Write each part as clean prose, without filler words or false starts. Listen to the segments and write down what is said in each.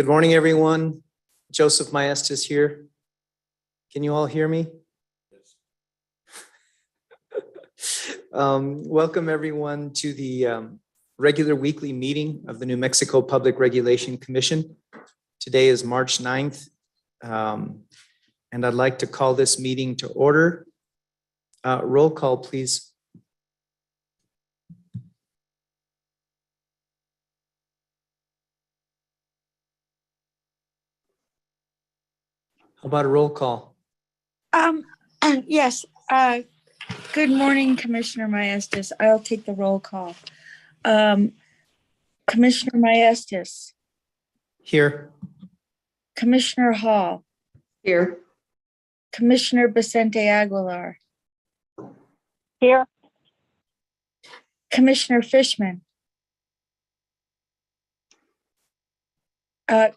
Good morning, everyone. Joseph Maestas here. Can you all hear me? Welcome everyone to the regular weekly meeting of the New Mexico Public Regulation Commission. Today is March 9th, and I'd like to call this meeting to order. Roll call, please. How about a roll call? Yes. Good morning, Commissioner Maestas. I'll take the roll call. Commissioner Maestas. Here. Commissioner Hall. Here. Commissioner Vicente Aguilar. Here. Commissioner Fishman.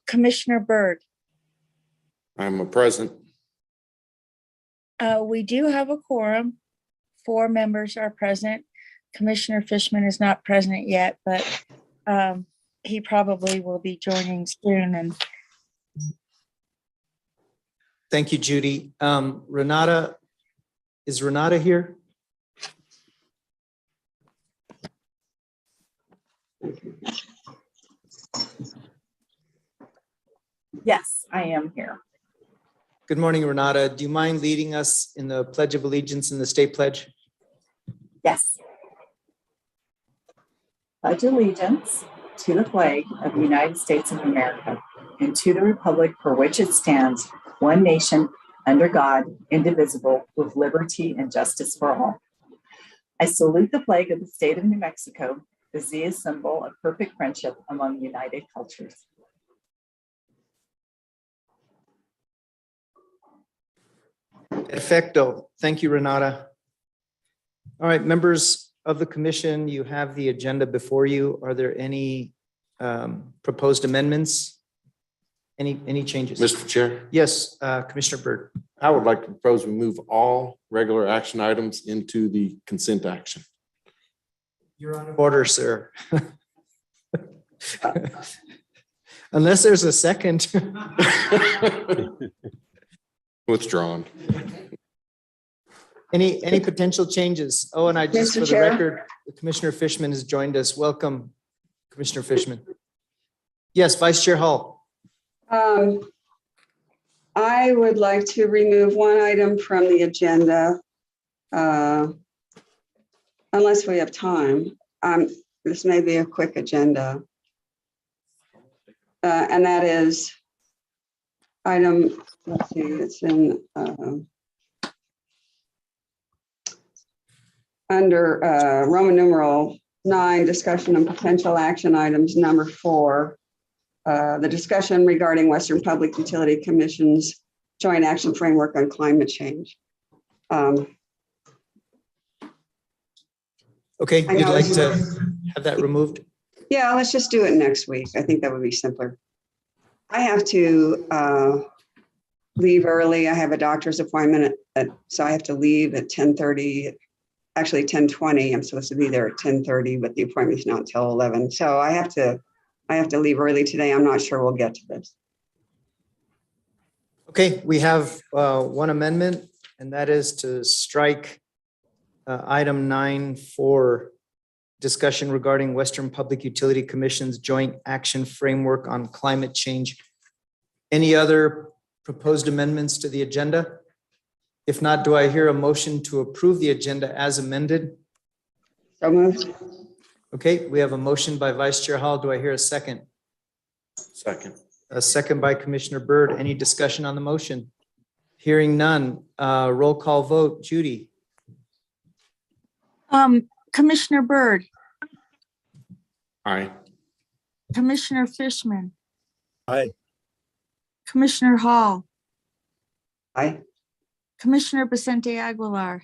Commissioner Byrd. I'm a present. We do have a quorum. 4 members are present. Commissioner Fishman is not present yet, but he probably will be joining soon. And Thank you, Judy. Renata, is Renata here? Yes, I am here. Good morning, Renata. Do you mind leading us in the Pledge of Allegiance and the State Pledge? Yes. Pledge allegiance to the flag of the United States of America and to the republic for which it stands, one nation, under God, indivisible, with liberty and justice for all. I salute the flag of the state of New Mexico, the Z is symbol of perfect friendship among united cultures. Perfecto. Thank you, Renata. All right, members of the commission, you have the agenda before you. Are there any proposed amendments? Any changes? Mr. Chair, Yes, Commissioner Byrd. I would like to propose we move all regular action items into the consent action. You're on order, sir. Unless there's a second. Withdrawn. Any potential changes? Oh, and I just, Mr. for the Chair. record, Commissioner Fishman has joined us. Welcome, Commissioner Fishman. Yes, Vice Chair Hall. I would like to remove one item from the agenda, unless we have time. This may be a quick agenda. And that is item, let's see, it's in under Roman numeral 9, discussion and potential action items, number 4. The discussion regarding Western Public Utility Commission's joint action framework on climate change. Okay, I you'd know like it's- to have that removed? Yeah, let's just do it next week. I think that would be simpler. I have to leave early. I have a doctor's appointment so I have to leave at 10:30, actually 10:20. I'm supposed to be there at 10:30, but the appointment's not until 11. So I have to leave early today. I'm not sure we'll get to this. Okay, we have one amendment, and that is to strike item 9 for discussion regarding Western Public Utility Commission's joint action framework on climate change. Any other proposed amendments to the agenda? If not, do I hear a motion to approve the agenda as amended? So moved. Okay, we have a motion by Vice Chair Hall. Do I hear a second? Second. A second by Commissioner Byrd. Any discussion on the motion? Hearing none. Roll call vote. Judy? Commissioner Byrd, Aye. Commissioner Fishman. Aye. Commissioner Hall, Aye. Commissioner Vicente Aguilar,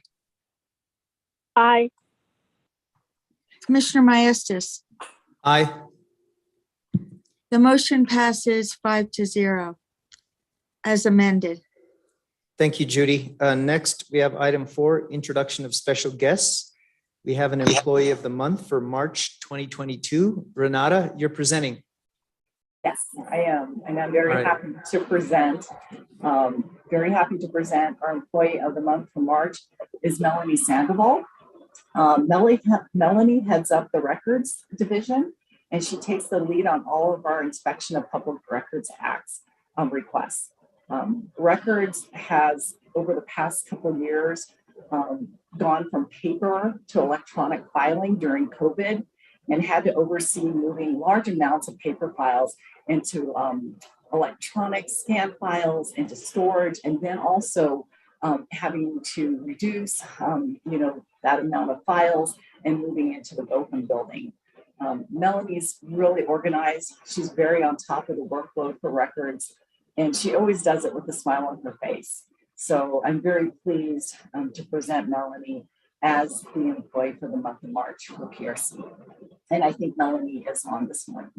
Aye. Commissioner Maestas. Aye. The motion passes 5-0 as amended. Thank you, Judy. Next, we have item 4, introduction of special guests. We have an employee of the month for March 2022. Renata, you're presenting. Yes, I am. And I'm very All right. happy to present. Our employee of the month for March is Melanie Sandoval. Melanie heads up the records division, and she takes the lead on all of our inspection of public records acts requests. Records has, over the past couple of years, gone from paper to electronic filing during COVID, and had to oversee moving large amounts of paper files into electronic scan files into storage, and then also having to reduce, that amount of files and moving into the open building. Melanie's really organized. She's very on top of the workload for records, and she always does it with a smile on her face. So I'm very pleased to present Melanie as the employee for the month of March for PRC. And I think Melanie is on this morning.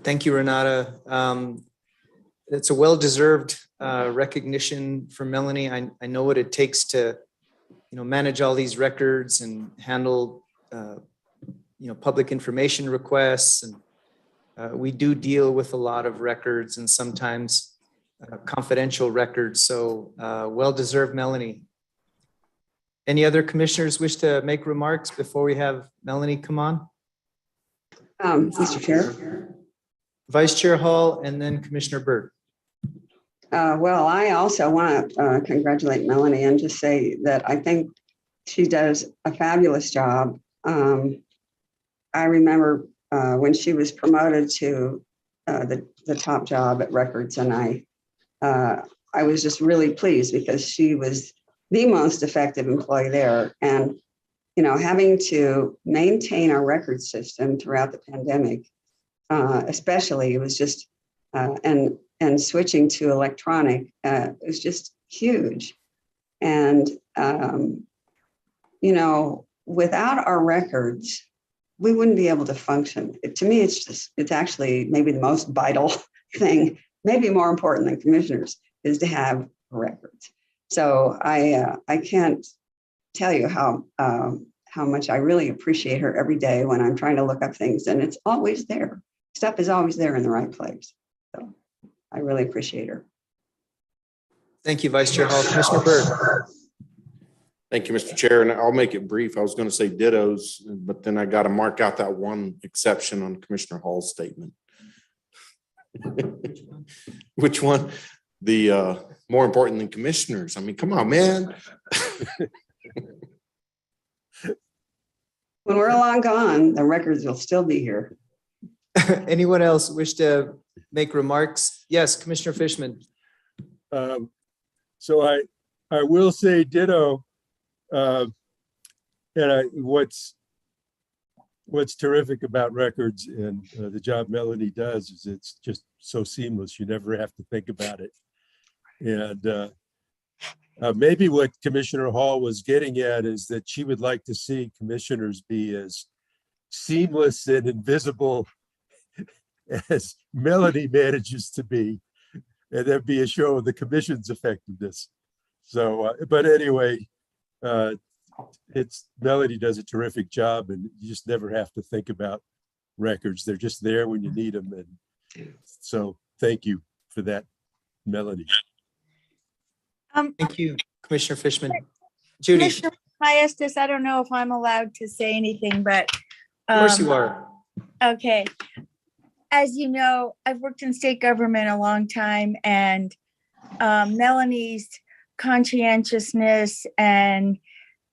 Thank you, Renata. It's a well-deserved recognition for Melanie. I know what it takes to, manage all these records and handle, public information requests. And we do deal with a lot of records and sometimes confidential records. So well-deserved, Melanie. Any other commissioners wish to make remarks before we have Melanie come on? Mr. Chair. Vice Chair Hall and then Commissioner Byrd. Well, I also want to congratulate Melanie and just say that I think she does a fabulous job. I remember when she was promoted to the top job at Records, and I was just really pleased because she was the most effective employee there. And, having to maintain our record system throughout the pandemic, especially, it was just, and switching to electronic, it was just huge. And, without our records, we wouldn't be able to function. To me, it's actually maybe the most vital thing, maybe more important than commissioners, is to have records. So I can't tell you how much I really appreciate her every day when I'm trying to look up things, and it's always there. Stuff is always there in the right place. So I really appreciate her. Thank you, Vice Chair Hall. Commissioner Byrd. Thank you, Mr. Chair, and I'll make it brief. I was going to say dittos, but then I got to mark out that one exception on Commissioner Hall's statement. Which one? The more important than commissioners. I mean, come on, man. When we're long gone, the records will still be here. Anyone else wish to make remarks? Yes, Commissioner Fishman. So I will say ditto. And what's terrific about records and the job Melanie does is it's just so seamless. You never have to think about it. And maybe what Commissioner Hall was getting at is that she would like to see commissioners be as seamless and invisible as Melanie manages to be, and that'd be a show of the commission's effectiveness. So, but anyway, Melanie does a terrific job, and you just never have to think about records. They're just there when you need them. And so thank you for that, Melanie. Thank you, Commissioner Fishman. Judy, of Commissioner Hyestis, I don't know if I'm allowed to say anything, but. course you are. Okay. As you know, I've worked in state government a long time, and Melanie's conscientiousness and,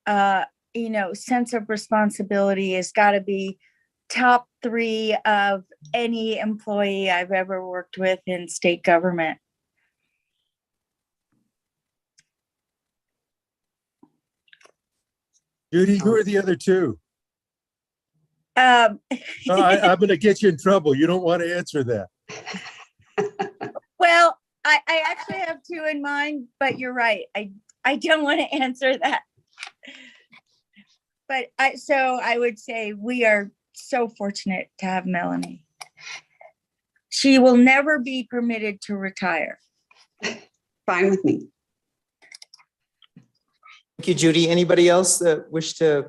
sense of responsibility has got to be top 3 of any employee I've ever worked with in state government. Judy, who are the other 2? Um, I'm going to get you in trouble. You don't want to answer that. Well, I actually have 2 in mind, but you're right. I don't want to answer that. But I would say we are so fortunate to have Melanie. She will never be permitted to retire. Fine with me. Thank you, Judy. Anybody else that wish to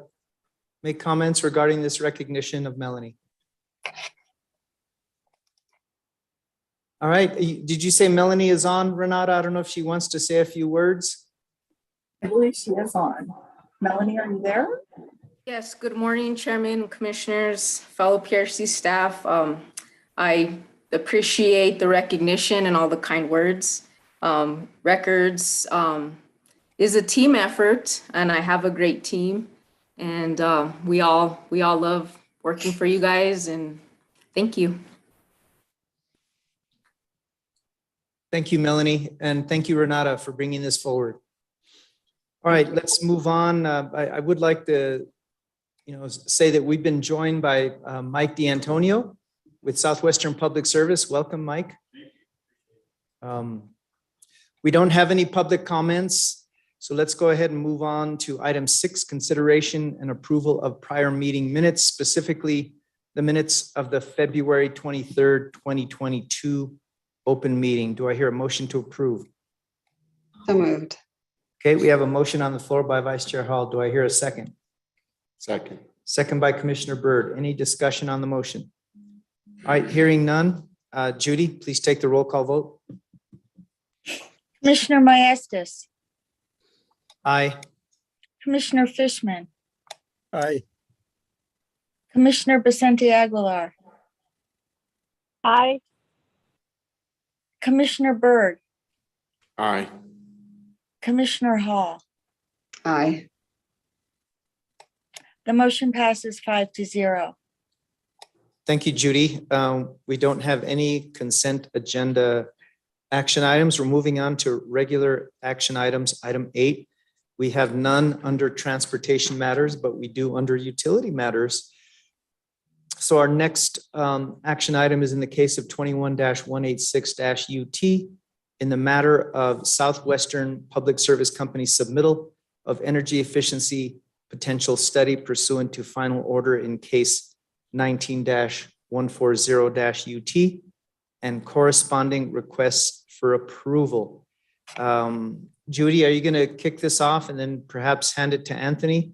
make comments regarding this recognition of Melanie? All right. Did you say Melanie is on, Renata? I don't know if she wants to say a few words. I believe she is on. Melanie, are you there? Yes, good morning, Chairman, Commissioners, fellow PRC staff. I appreciate the recognition and all the kind words. Records is a team effort, and I have a great team. And we all love working for you guys, and thank you. Thank you, Melanie, and thank you, Renata, for bringing this forward. All right, let's move on. I would like to, say that we've been joined by Mike D'Antonio with Southwestern Public Service. Welcome, Mike. We don't have any public comments, so let's go ahead and move on to item 6, consideration and approval of prior meeting minutes, specifically the minutes of the February 23rd, 2022 open meeting. Do I hear a motion to approve? So moved. Okay, we have a motion on the floor by Vice Chair Hall. Do I hear a second? Second. Second by Commissioner Byrd. Any discussion on the motion? All right, hearing none. Judy, please take the roll call vote. Commissioner Maestas, Aye. Commissioner Fishman, Aye. Commissioner Vicente Aguilar, Aye. Commissioner Byrd, Aye. Commissioner Hall. Aye. The motion passes 5-0. Thank you, Judy. We don't have any consent agenda action items. We're moving on to regular action items. Item 8, we have none under transportation matters, but we do under utility matters. So our next action item is in the case of 21-186-UT in the matter of Southwestern Public Service Company submittal of energy efficiency potential study pursuant to final order in case 19-140-UT and corresponding requests for approval. Judy, are you going to kick this off and then perhaps hand it to Anthony?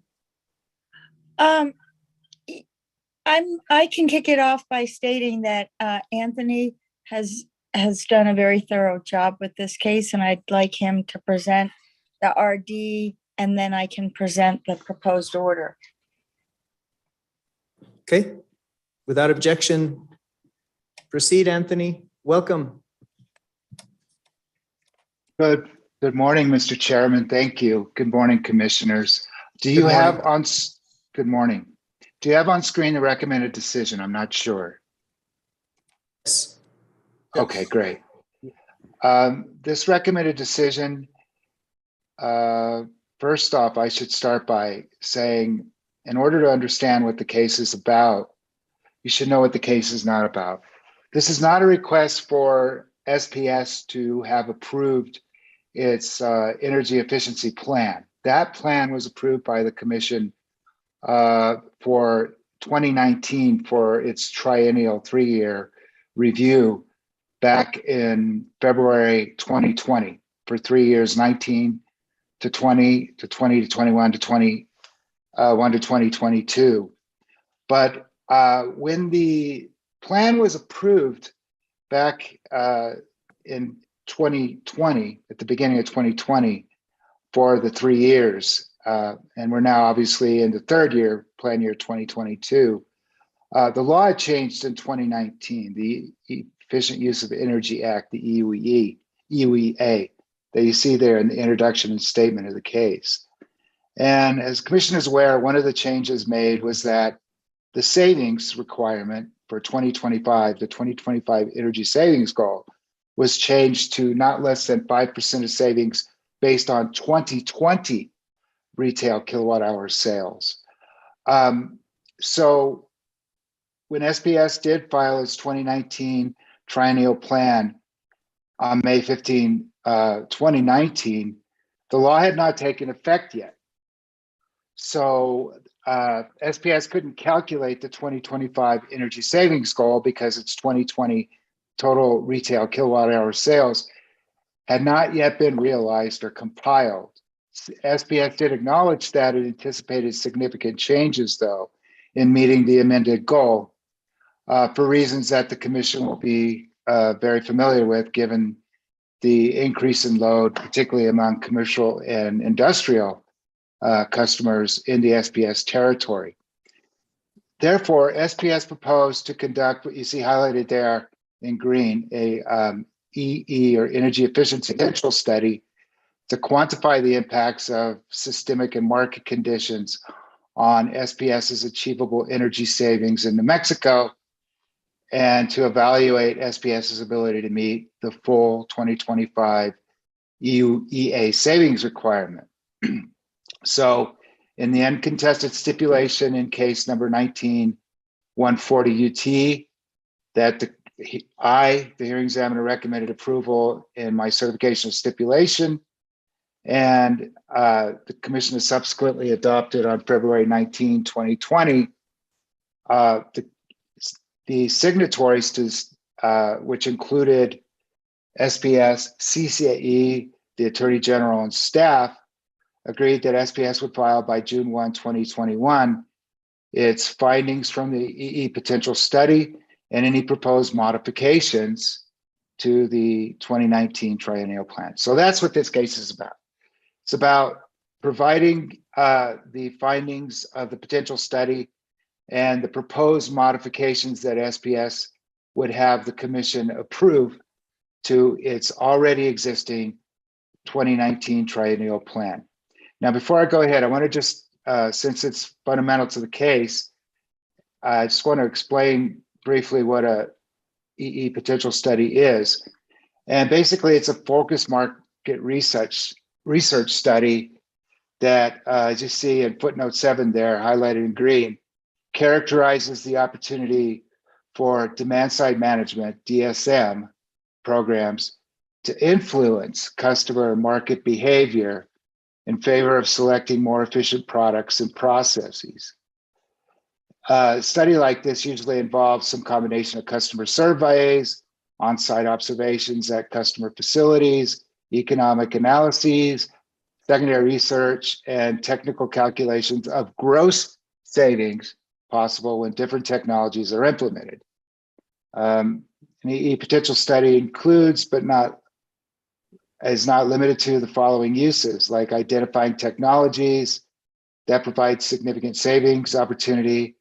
I can kick it off by stating that Anthony has done a very thorough job with this case, and I'd like him to present the RD, and then I can present the proposed order. Okay, without objection, proceed, Anthony. Welcome. Good morning, Mr. Chairman. Thank you. Good morning, commissioners. Do you have on, good morning. Do you have on screen the recommended decision? I'm not sure. Yes. Okay, great. This recommended decision, first off, I should start by saying, in order to understand what the case is about, you should know what the case is not about. This is not a request for SPS to have approved its energy efficiency plan. That plan was approved by the commission for 2019 for its triennial 3-year review back in February 2020 for 3 years, 19 to 20 to 20 to 21 to 21 to 2022. But when the plan was approved back in 2020, at the beginning of 2020, for the 3 years, and we're now obviously in the 3rd year, plan year 2022. The law had changed in 2019, the Efficient Use of Energy Act, the EUEA, that you see there in the introduction and statement of the case. And as Commission is aware, one of the changes made was that the savings requirement for 2025, the 2025 energy savings goal, was changed to not less than 5% of savings based on 2020 retail kilowatt hour sales. So when SPS did file its 2019 triennial plan on May 15, 2019, the law had not taken effect yet. So SPS couldn't calculate the 2025 energy savings goal because its 2020 total retail kilowatt hour sales had not yet been realized or compiled. SPS did acknowledge that it anticipated significant changes, though, in meeting the amended goal for reasons that the commission will be very familiar with, given the increase in load, particularly among commercial and industrial customers in the SPS territory. Therefore, SPS proposed to conduct what you see highlighted there in green, a EE or energy efficiency potential study to quantify the impacts of systemic and market conditions on SPS's achievable energy savings in New Mexico, and to evaluate SPS's ability to meet the full 2025 EA savings requirement. So in the uncontested stipulation in case number 19-140 UT, that the hearing examiner, recommended approval in my certification of stipulation, and the commission has subsequently adopted on February 19, 2020, the signatories to which included SPS, CCAE, the Attorney General, and staff, agreed that SPS would file by June 1, 2021, its findings from the EE potential study and any proposed modifications to the 2019 triennial plan. So that's what this case is about. It's about providing the findings of the potential study and the proposed modifications that SPS would have the commission approve to its already existing 2019 triennial plan. Now, before I go ahead, I want to just, since it's fundamental to the case, I just want to explain briefly what a EE potential study is. And basically, it's a focus market research study that, as you see in footnote 7 there, highlighted in green, characterizes the opportunity for demand-side management, DSM, programs to influence customer market behavior in favor of selecting more efficient products and processes. A study like this usually involves some combination of customer surveys, on-site observations at customer facilities, economic analyses, secondary research, and technical calculations of gross savings possible when different technologies are implemented. An EE potential study includes, but is not limited to, the following uses, like identifying technologies that provide significant savings opportunity,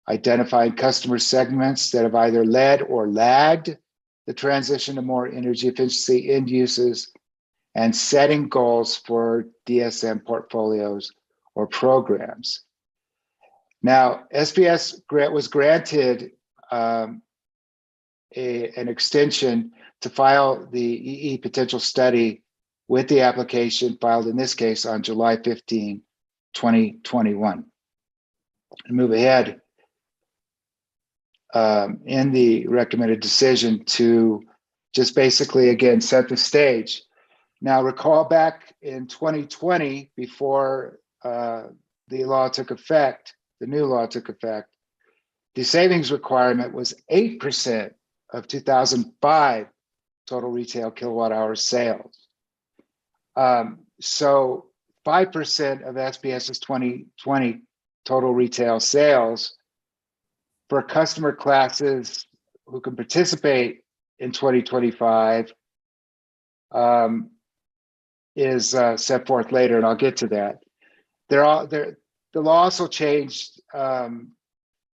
identifying customer segments that have either led or lagged the transition to more energy efficiency end uses, and setting goals for DSM portfolios or programs. Now, SPS was granted an extension to file the EE potential study with the application filed in this case on July 15, 2021. And move ahead in the recommended decision to just basically, again, set the stage. Now, recall back in 2020, before the law took effect, the new law took effect, the savings requirement was 8% of 2005 total retail kilowatt hour sales. So 5% of SPS's 2020 total retail sales for customer classes who can participate in 2025 is set forth later, and I'll get to that. The law also changed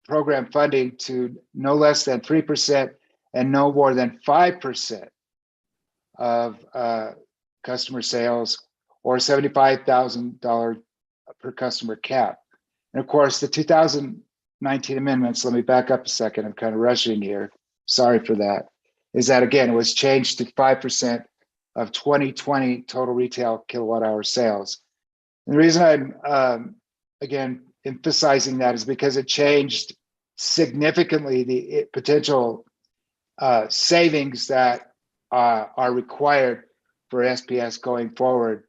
program funding to no less than 3% and no more than 5% of customer sales, or $75,000 per customer cap. And of course, the 2019 amendments, let me back up a second, I'm kind of rushing here, sorry for that, is that again, it was changed to 5% of 2020 total retail kilowatt hour sales. And the reason I'm, again, emphasizing that is because it changed significantly the potential savings that are required for SPS going forward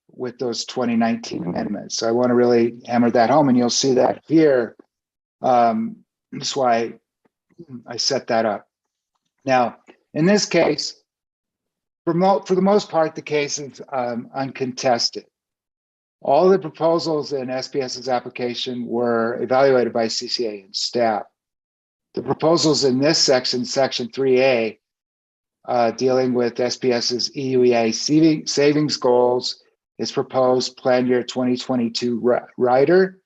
with those 2019 amendments. So I want to really hammer that home, and you'll see that here. That's why I set that up. Now, in this case, for the most part, the case is uncontested. All the proposals in SPS's application were evaluated by CCA and staff. The proposals in this section, section 3A, dealing with SPS's EUEA savings goals, its proposed plan year 2022 rider,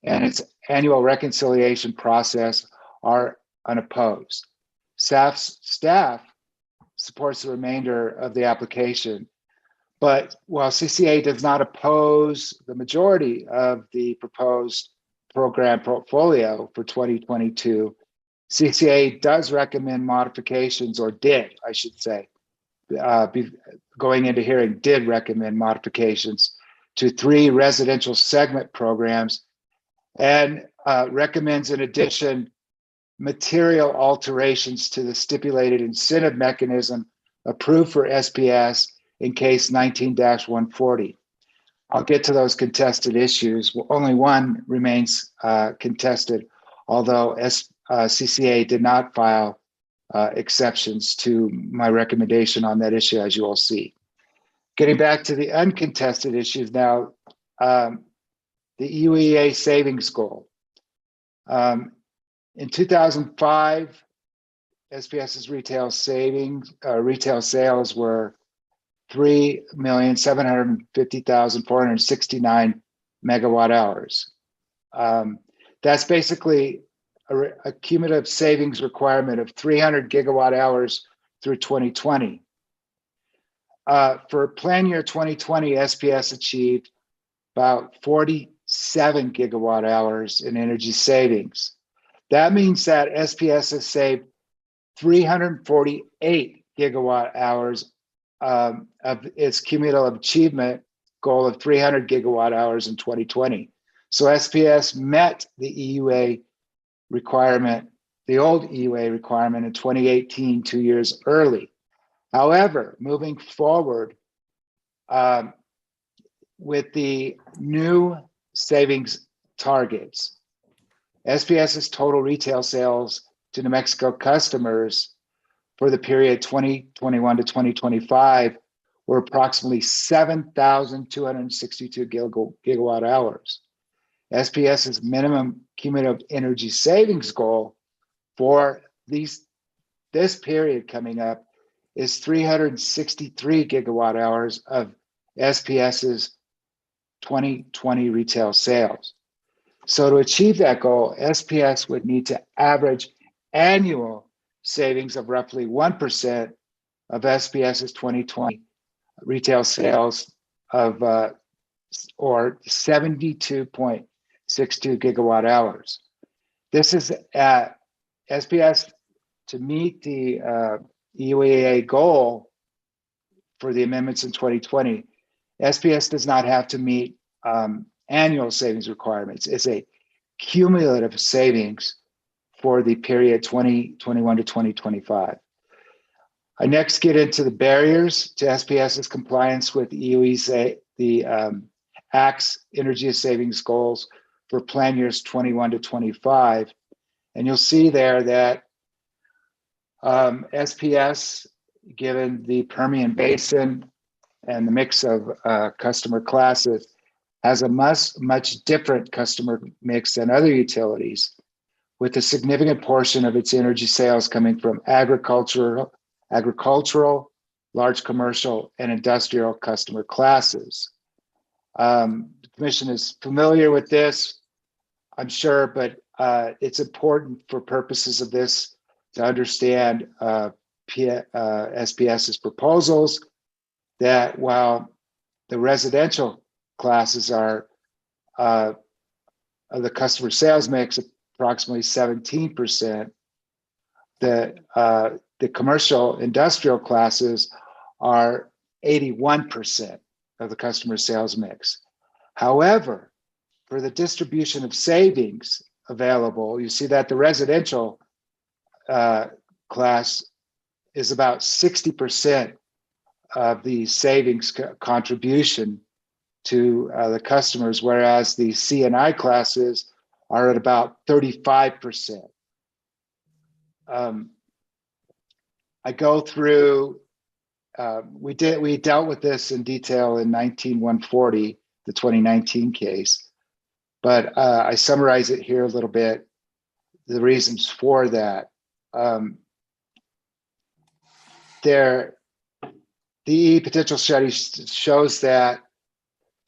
and its annual reconciliation process are unopposed. Staff supports the remainder of the application, but while CCA does not oppose the majority of the proposed program portfolio for 2022, CCA does recommend modifications, or did, I should say, going into hearing, did recommend modifications to 3 residential segment programs, and recommends in addition material alterations to the stipulated incentive mechanism approved for SPS in case 19-140. I'll get to those contested issues. Only one remains contested, although CCA did not file exceptions to my recommendation on that issue, as you all see. Getting back to the uncontested issues now, the EUEA savings goal. In 2005, SPS's retail sales were 3,750,469 megawatt hours. That's basically a cumulative savings requirement of 300 gigawatt hours through 2020. For plan year 2020, SPS achieved about 47 gigawatt hours in energy savings. That means that SPS has saved 348 gigawatt hours of its cumulative achievement goal of 300 gigawatt hours in 2020. So SPS met the EUA requirement, the old EUA requirement in 2018, 2 years early. However, moving forward with the new savings targets, SPS's total retail sales to New Mexico customers for the period 2021 to 2025 were approximately 7,262 gigawatt hours. SPS's minimum cumulative energy savings goal for this period coming up is 363 gigawatt hours of SPS's 2020 retail sales. So to achieve that goal, SPS would need to average annual savings of roughly 1% of SPS's 2020 retail sales of or 72.62 gigawatt hours. This is at SPS to meet the EUAA goal for the amendments in 2020. SPS does not have to meet annual savings requirements. It's a cumulative savings for the period 2021 to 2025. I next get into the barriers to SPS's compliance with the Act's energy savings goals for plan years 21 to 25. And you'll see there that SPS, given the Permian Basin and the mix of customer classes, has a much different customer mix than other utilities, with a significant portion of its energy sales coming from agricultural, large commercial, and industrial customer classes. The Commission is familiar with this, I'm sure, but it's important for purposes of this to understand SPS's proposals that while the residential classes are of the customer sales mix approximately 17%, the commercial industrial classes are 81% of the customer sales mix. However, for the distribution of savings available, you see that the residential class is about 60% of the savings contribution to the customers, whereas the C&I classes are at about 35%. I go through, we dealt with this in detail in 19-140, the 2019 case, but I summarize it here a little bit, the reasons for that. the EE potential study shows that,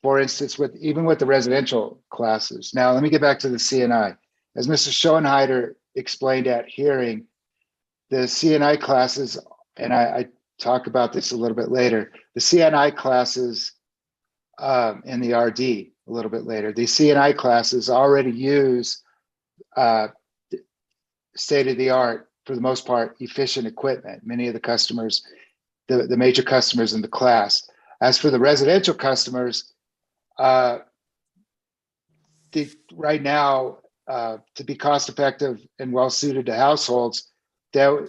for instance, even with the residential classes. Now, let me get back to the CNI. As Mr. Schoenheider explained at hearing, the CNI classes, and I talk about this a little bit later, the CNI classes and the RD a little bit later, the CNI classes already use state-of-the-art, for the most part, efficient equipment. Many of the customers, the major customers in the class. As for the residential customers, right now, to be cost effective and well suited to households, that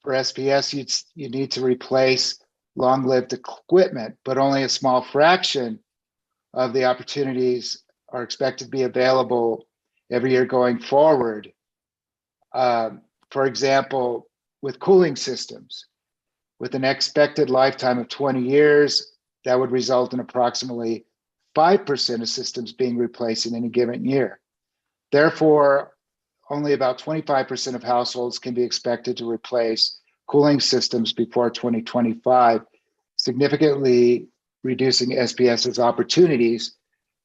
for SPS, you need to replace long-lived equipment, but only a small fraction of the opportunities are expected to be available every year going forward. For example, with cooling systems, with an expected lifetime of 20 years, that would result in approximately 5% of systems being replaced in any given year. Therefore, only about 25% of households can be expected to replace cooling systems before 2025, significantly reducing SPS's opportunities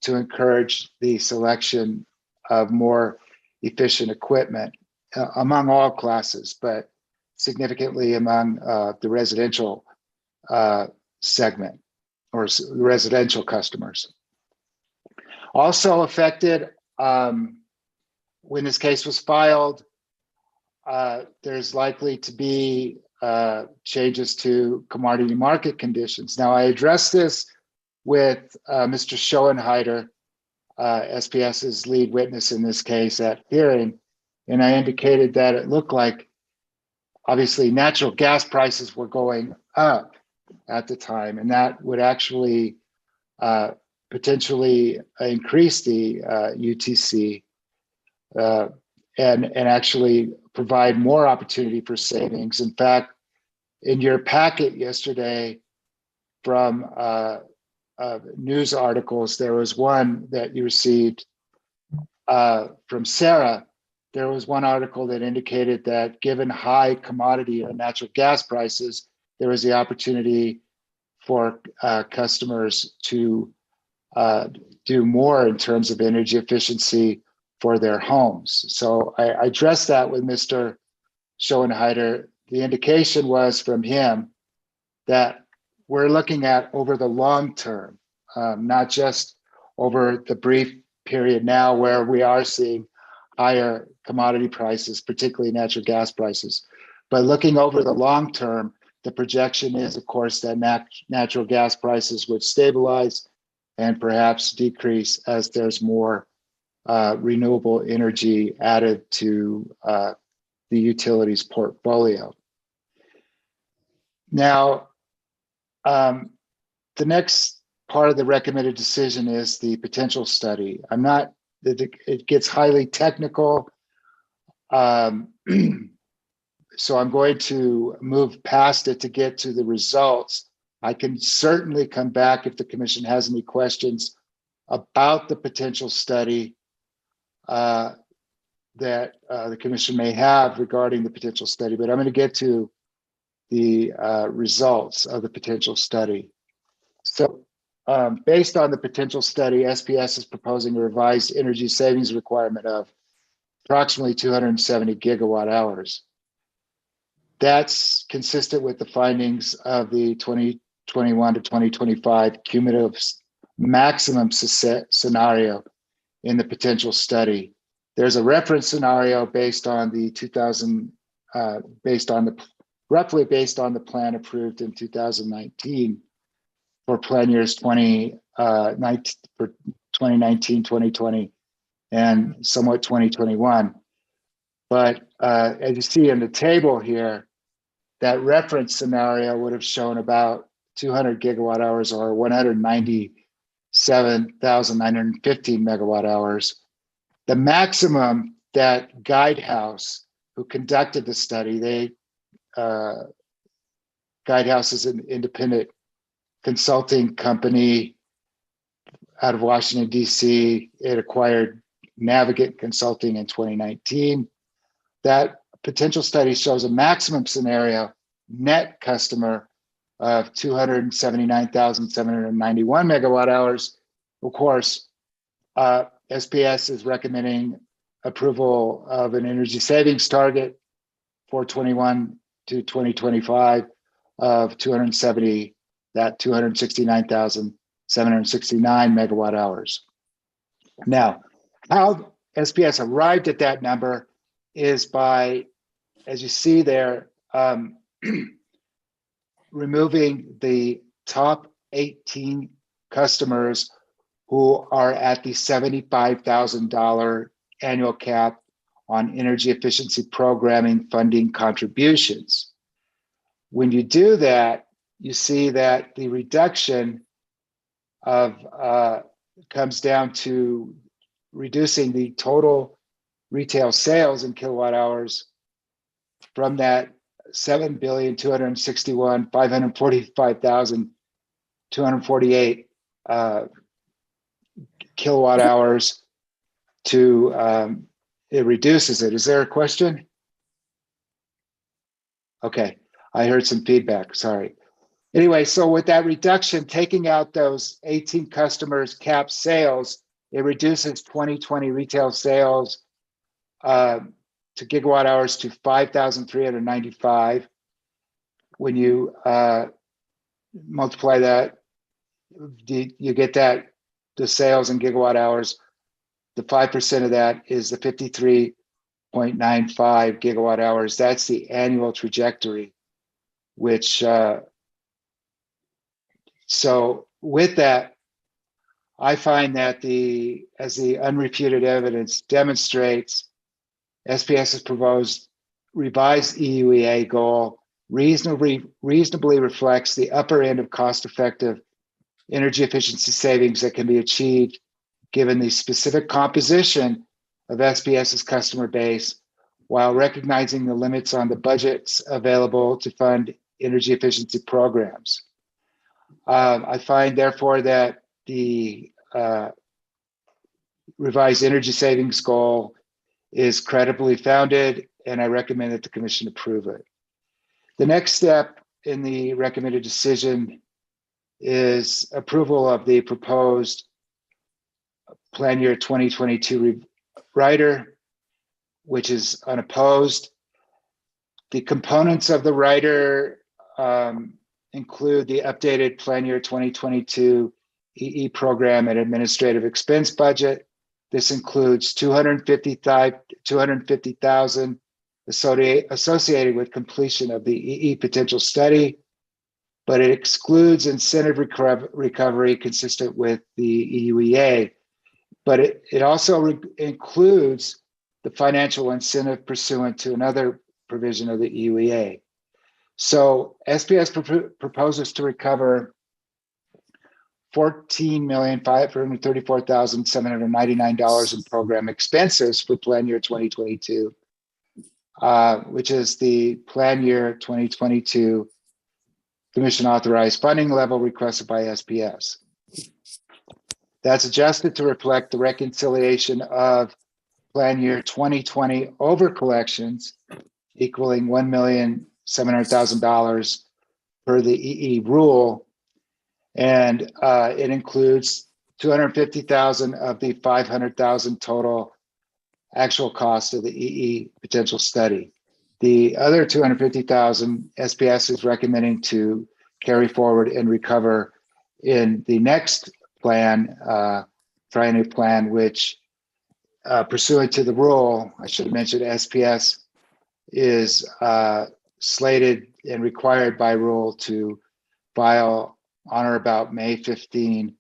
to encourage the selection of more efficient equipment among all classes, but significantly among the residential segment or residential customers. Also affected, when this case was filed, there's likely to be changes to commodity market conditions. Now, I addressed this with Mr. Schoenheider, SPS's lead witness in this case at hearing, and I indicated that it looked like, obviously, natural gas prices were going up at the time, and that would actually potentially increase the UTC and actually provide more opportunity for savings. In fact, in your packet yesterday from news articles, there was one that you received from Sarah. There was one article that indicated that given high commodity and natural gas prices, there was the opportunity for customers to do more in terms of energy efficiency for their homes. So I addressed that with Mr. Schoenheider. The indication was from him that we're looking at over the long term, not just over the brief period now where we are seeing higher commodity prices, particularly natural gas prices. But looking over the long term, the projection is, of course, that natural gas prices would stabilize and perhaps decrease as there's more renewable energy added to the utilities portfolio. Now, the next part of the recommended decision is the potential study. It gets highly technical. So I'm going to move past it to get to the results. I can certainly come back if the commission has any questions about the potential study that the commission may have regarding the potential study, but I'm going to get to the results of the potential study. So based on the potential study, SPS is proposing a revised energy savings requirement of approximately 270 gigawatt hours. That's consistent with the findings of the 2021 to 2025 cumulative maximum scenario in the potential study. There's a reference scenario based on the roughly based on the plan approved in 2019 for plan years 2019, 2020, and somewhat 2021. But as you see in the table here, that reference scenario would have shown about 200 gigawatt hours or 197,915 megawatt hours. The maximum that Guidehouse, who conducted the study, Guidehouse is an independent consulting company out of Washington, D.C. It acquired Navigant Consulting in 2019. That potential study shows a maximum scenario net customer of 279,791 megawatt hours. Of course, SPS is recommending approval of an energy savings target for 21 to 2025 of 269,769 megawatt hours. Now, how SPS arrived at that number is by, as you see there, removing the top 18 customers who are at the $75,000 annual cap on energy efficiency programming funding contributions. When you do that, you see that the reduction of comes down to reducing the total retail sales in kilowatt hours from that 7,261,545,248 kilowatt hours to it reduces it. Is there a question? Okay, I heard some feedback, sorry. Anyway, so with that reduction, taking out those 18 customers cap sales, it reduces 2020 retail sales to gigawatt hours to 5,395. When you multiply that, you get that the sales in gigawatt hours. The 5% of that is the 53.95 gigawatt hours. That's the annual trajectory, which so with that, I find that as the unrefuted evidence demonstrates, SPS's proposed revised EUEA goal reasonably reflects the upper end of cost-effective energy efficiency savings that can be achieved given the specific composition of SPS's customer base, while recognizing the limits on the budgets available to fund energy efficiency programs. I find, therefore, that the revised energy savings goal is credibly founded, and I recommend that the Commission approve it. The next step in the recommended decision is approval of the proposed Plan Year 2022 rider, which is unopposed. The components of the rider include the updated Plan Year 2022 EE program and administrative expense budget. This includes $250,000 associated with completion of the EE potential study, but it excludes incentive recovery consistent with the EUEA. But it also includes the financial incentive pursuant to another provision of the EUEA. So SPS proposes to recover $14,534,799 in program expenses for Plan Year 2022, which is the Plan Year 2022 Commission authorized funding level requested by SPS. That's adjusted to reflect the reconciliation of Plan Year 2020 over collections equaling $1,700,000 per the EE rule. And it includes $250,000 of the $500,000 total actual cost of the EE potential study. The other $250,000 SPS is recommending to carry forward and recover in the next plan, triennial plan, which pursuant to the rule, I should mention SPS is slated and required by rule to file on or about May 15,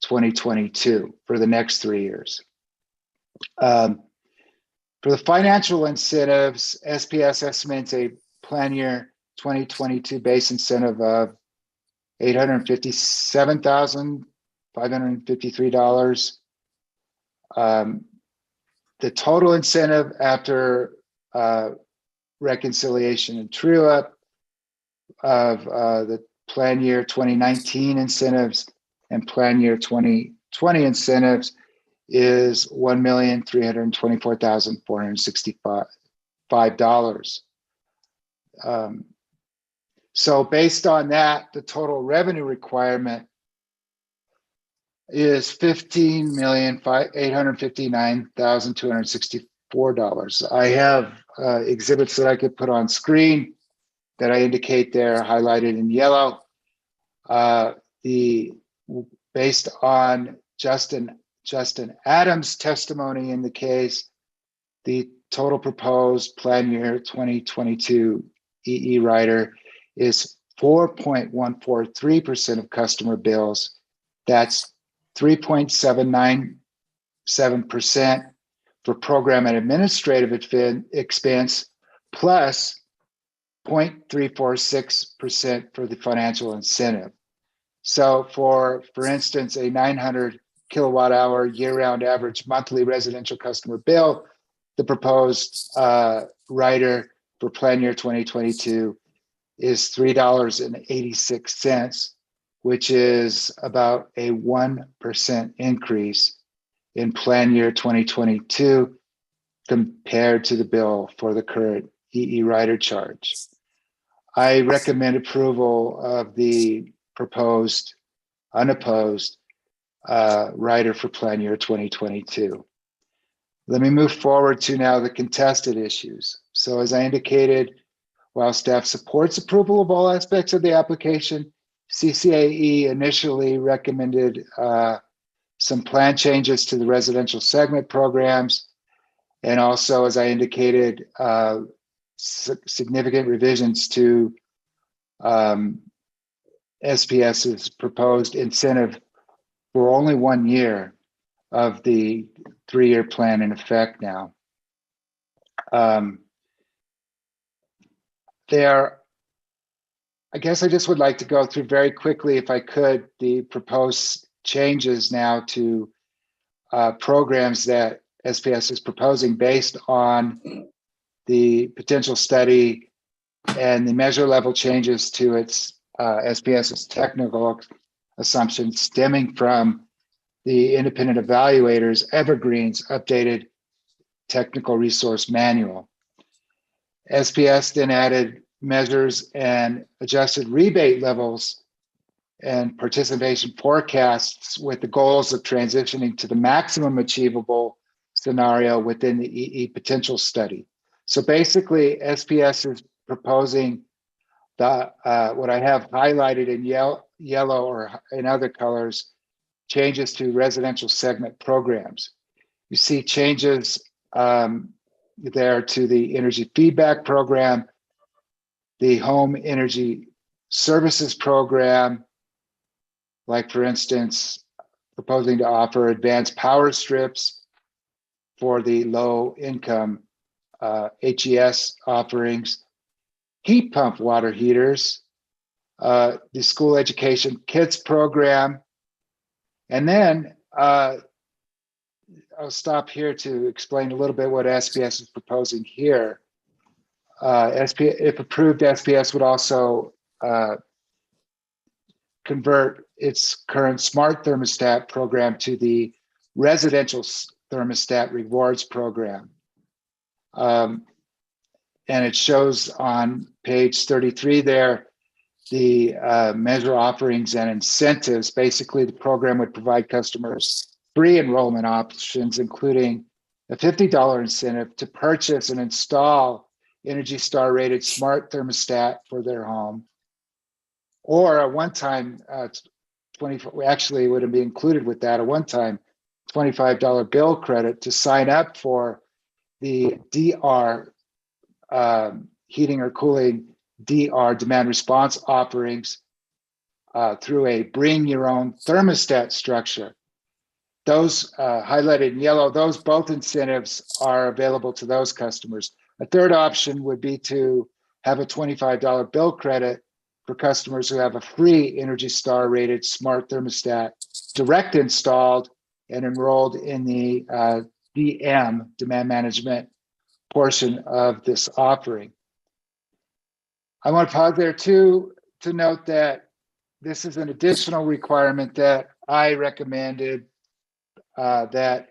2022 for the next 3 years. For the financial incentives, SPS estimates a Plan Year 2022 base incentive of $857,553. The total incentive after reconciliation and true up of the Plan Year 2019 incentives and Plan Year 2020 incentives is $1,324,465. So based on that, the total revenue requirement is $15,859,264. I have exhibits that I could put on screen that I indicate there highlighted in yellow. Based on Justin Adams' testimony in the case, the total proposed plan year 2022 EE rider is 4.143% of customer bills. That's 3.797% for program and administrative expense, plus 0.346% for the financial incentive. So for instance, a 900 kilowatt hour year-round average monthly residential customer bill, the proposed rider for plan year 2022 is $3.86, which is about a 1% increase in plan year 2022 compared to the bill for the current EE rider charge. I recommend approval of the proposed unopposed rider for plan year 2022. Let me move forward to now the contested issues. So as I indicated, while staff supports approval of all aspects of the application, CCAE initially recommended some plan changes to the residential segment programs. And also, as I indicated, significant revisions to SPS's proposed incentive for only 1 year of the 3-year plan in effect now. I guess I just would like to go through very quickly, if I could, the proposed changes now to programs that SPS is proposing based on the potential study and the measure level changes to its SPS's technical assumptions stemming from the independent evaluators Evergreen's updated technical resource manual. SPS then added measures and adjusted rebate levels and participation forecasts with the goals of transitioning to the maximum achievable scenario within the EE potential study. So basically, SPS is proposing the what I have highlighted in yellow or in other colors, changes to residential segment programs. You see changes there to the energy feedback program, the home energy services program, like for instance, proposing to offer advanced power strips for the low income HES offerings, heat pump water heaters, the school education kits program. And then I'll stop here to explain a little bit what SPS is proposing here. If approved, SPS would also convert its current smart thermostat program to the residential thermostat rewards program. And it shows on page 33 there, the measure offerings and incentives. Basically, the program would provide customers free enrollment options, including a $50 incentive to purchase and install Energy Star rated smart thermostat for their home, or a one-time actually would be included with that, a one-time $25 bill credit to sign up for the DR heating or cooling DR demand response offerings through a bring your own thermostat structure. Those highlighted in yellow, those both incentives are available to those customers. A third option would be to have a $25 bill credit for customers who have a free Energy Star rated smart thermostat direct installed and enrolled in the DM, demand management portion of this offering. I want to pause there too to note that this is an additional requirement that I recommended that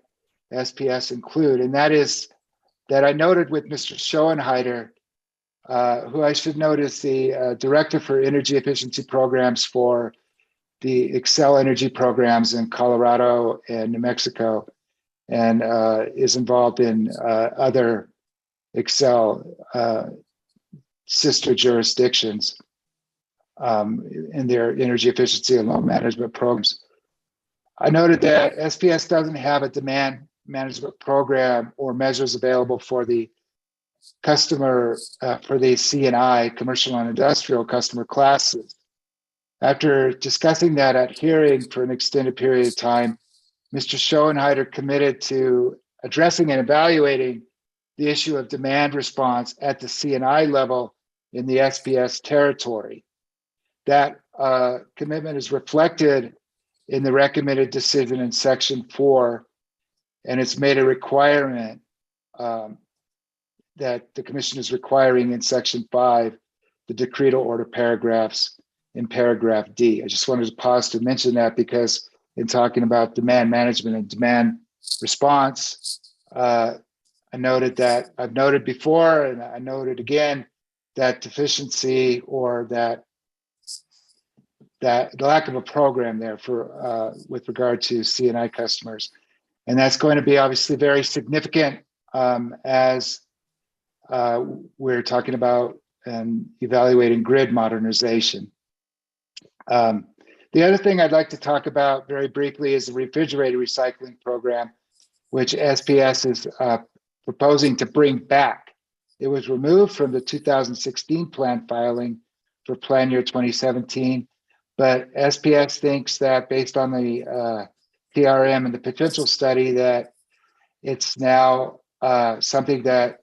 SPS include, and that is that I noted with Mr. Schoenheider who I should note is the Director for Energy Efficiency Programs for the Excel Energy programs in Colorado and New Mexico, and is involved in other Excel sister jurisdictions in their energy efficiency and load management programs. I noted that SPS doesn't have a demand management program or measures available for the customer, for the C&I, commercial and industrial customer classes. After discussing that at hearing for an extended period of time, Mr. Schoenheider committed to addressing and evaluating the issue of demand response at the C&I level in the SPS territory. That commitment is reflected in the recommended decision in Section 4, and it's made a requirement that the Commission is requiring in Section 5, the decretal order paragraphs in paragraph D. I just wanted to pause to mention that because in talking about demand management and demand response, I noted that I've noted before, and I noted again, that deficiency or that the lack of a program there for with regard to C&I customers. And that's going to be obviously very significant as we're talking about and evaluating grid modernization. The other thing I'd like to talk about very briefly is the refrigerator recycling program, which SPS is proposing to bring back. It was removed from the 2016 plan filing for plan year 2017, but SPS thinks that based on the PRM and the potential study that it's now something that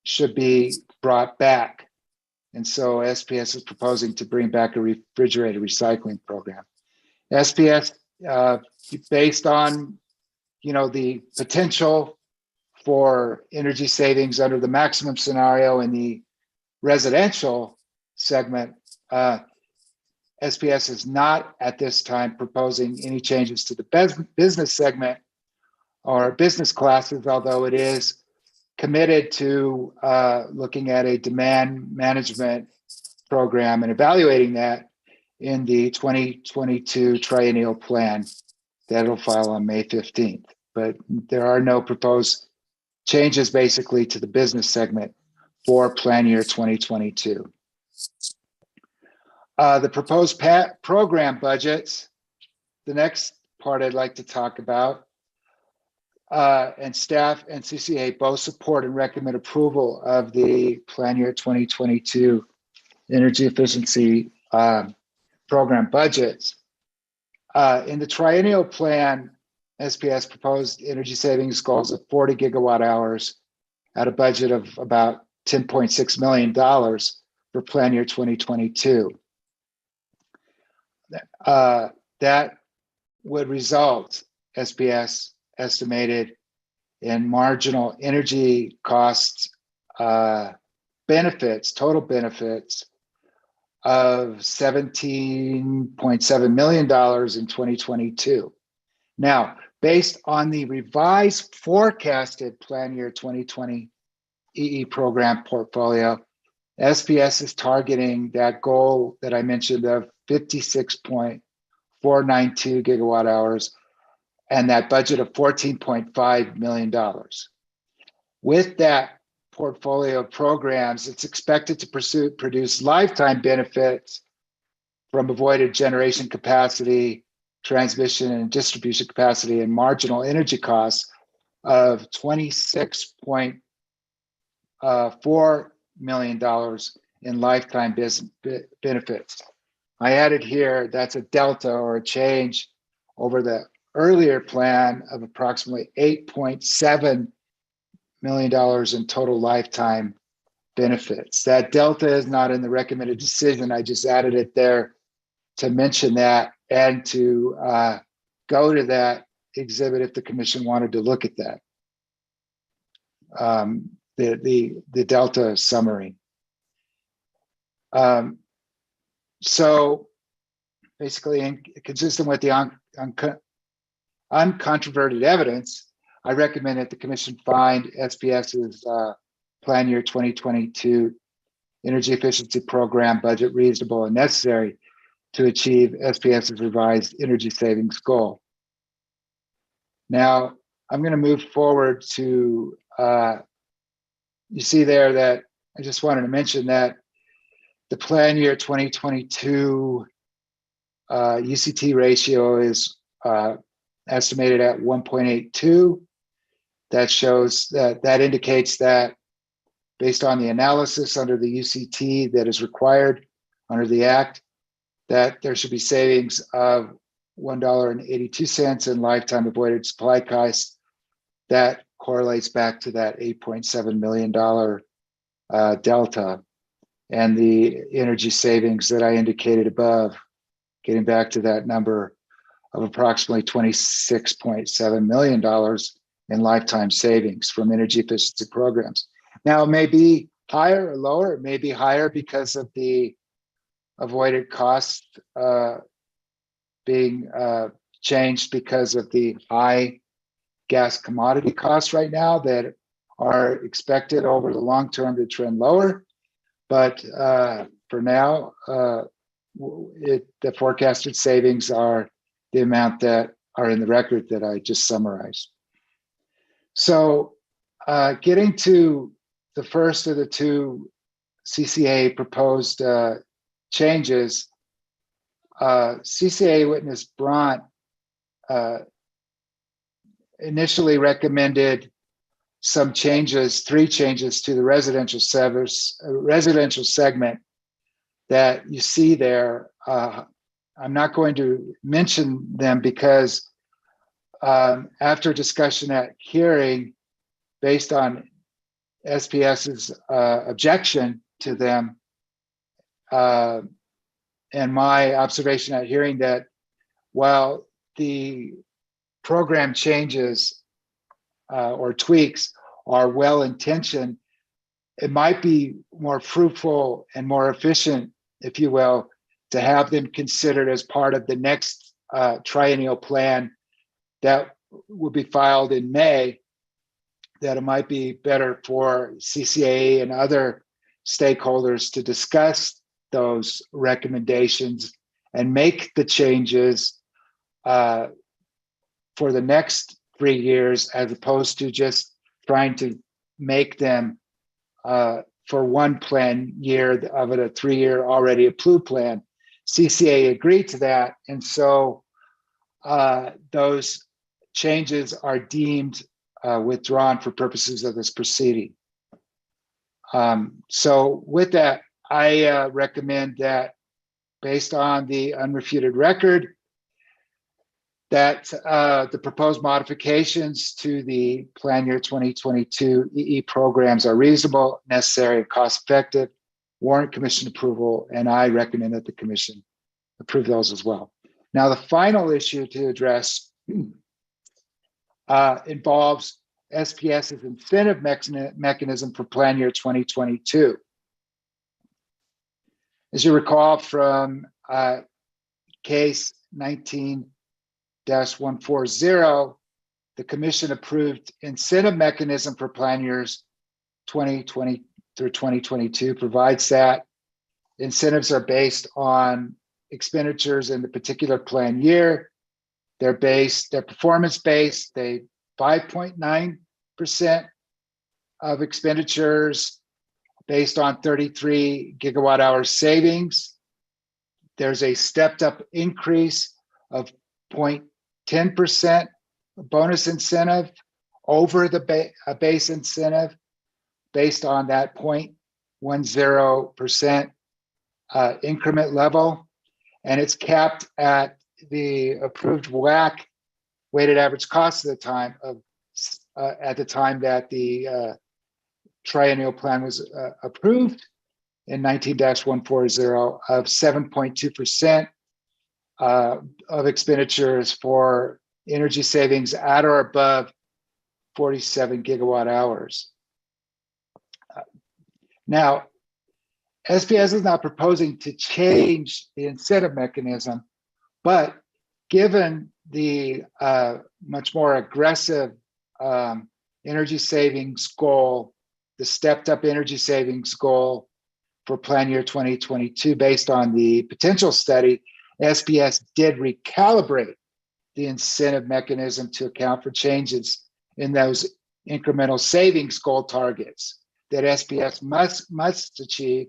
should be brought back. And so SPS is proposing to bring back a refrigerator recycling program. SPS, based on the potential for energy savings under the maximum scenario in the residential segment, SPS is not at this time proposing any changes to the business segment or business classes, although it is committed to looking at a demand management program and evaluating that in the 2022 triennial plan that'll file on May 15th. But there are no proposed changes basically to the business segment for plan year 2022. The proposed program budgets, the next part I'd like to talk about, and staff and CCA both support and recommend approval of the plan year 2022 energy efficiency program budgets. In the triennial plan, SPS proposed energy savings goals of 40 gigawatt hours at a budget of about $10.6 million for plan year 2022. That would result, SPS estimated, in marginal energy costs benefits, total benefits of $17.7 million in 2022. Now, based on the revised forecasted plan year 2020 EE program portfolio, SPS is targeting that goal that I mentioned of 56.492 gigawatt hours and that budget of $14.5 million. With that portfolio of programs, it's expected to produce lifetime benefits from avoided generation capacity, transmission and distribution capacity, and marginal energy costs of $26.4 million in lifetime benefits. I added here, that's a delta or a change over the earlier plan of approximately $8.7 million in total lifetime benefits. That delta is not in the recommended decision. I just added it there to mention that and to go to that exhibit if the commission wanted to look at that. The delta summary. So basically, consistent with the uncontroverted evidence, I recommend that the commission find SPS's plan year 2022 energy efficiency program budget reasonable and necessary to achieve SPS's revised energy savings goal. Now, I'm going to move forward to, you see there that I just wanted to mention that the plan year 2022 UCT ratio is estimated at 1.82. That shows that indicates that based on the analysis under the UCT that is required under the Act, that there should be savings of $1.82 in lifetime avoided supply costs. That correlates back to that $8.7 million delta and the energy savings that I indicated above, getting back to that number of approximately $26.7 million in lifetime savings from energy efficiency programs. Now, it may be higher or lower. It may be higher because of the avoided costs being changed because of the high gas commodity costs right now that are expected over the long term to trend lower. But for now, the forecasted savings are the amount that are in the record that I just summarized. So getting to the first of the two CCA proposed changes, CCA witness Brandt initially recommended some changes, 3 changes to the residential segment that you see there. I'm not going to mention them because after discussion at hearing, based on SPS's objection to them, and my observation at hearing, that while the program changes or tweaks are well-intentioned, it might be more fruitful and more efficient, if you will, to have them considered as part of the next triennial plan that will be filed in May, that it might be better for CCA and other stakeholders to discuss those recommendations and make the changes for the next 3 years, as opposed to just trying to make them for one plan year of it, a 3-year already approved plan. CCA agreed to that, and so those changes are deemed withdrawn for purposes of this proceeding. So with that, I recommend that, based on the unrefuted record, that the proposed modifications to the plan year 2022 EE programs are reasonable, necessary, and cost-effective, warrant commission approval, and I recommend that the commission approve those as well. Now, the final issue to address involves SPS's incentive mechanism for plan year 2022. As you recall from case 19-140, the commission approved incentive mechanism for plan years 2020 through 2022, provides that incentives are based on expenditures in the particular plan year. They're performance-based. They 5.9% of expenditures based on 33 gigawatt hour savings. There's a stepped up increase of 0.10% bonus incentive over the base incentive based on that 0.10% increment level. And it's capped at the approved WACC, weighted average cost at the time that the triennial plan was approved in 19-140 of 7.2% of expenditures for energy savings at or above 47 gigawatt hours. Now, SPS is not proposing to change the incentive mechanism, but given the much more aggressive energy savings goal the stepped up energy savings goal for plan year 2022 based on the potential study, SPS did recalibrate the incentive mechanism to account for changes in those incremental savings goal targets that SPS must achieve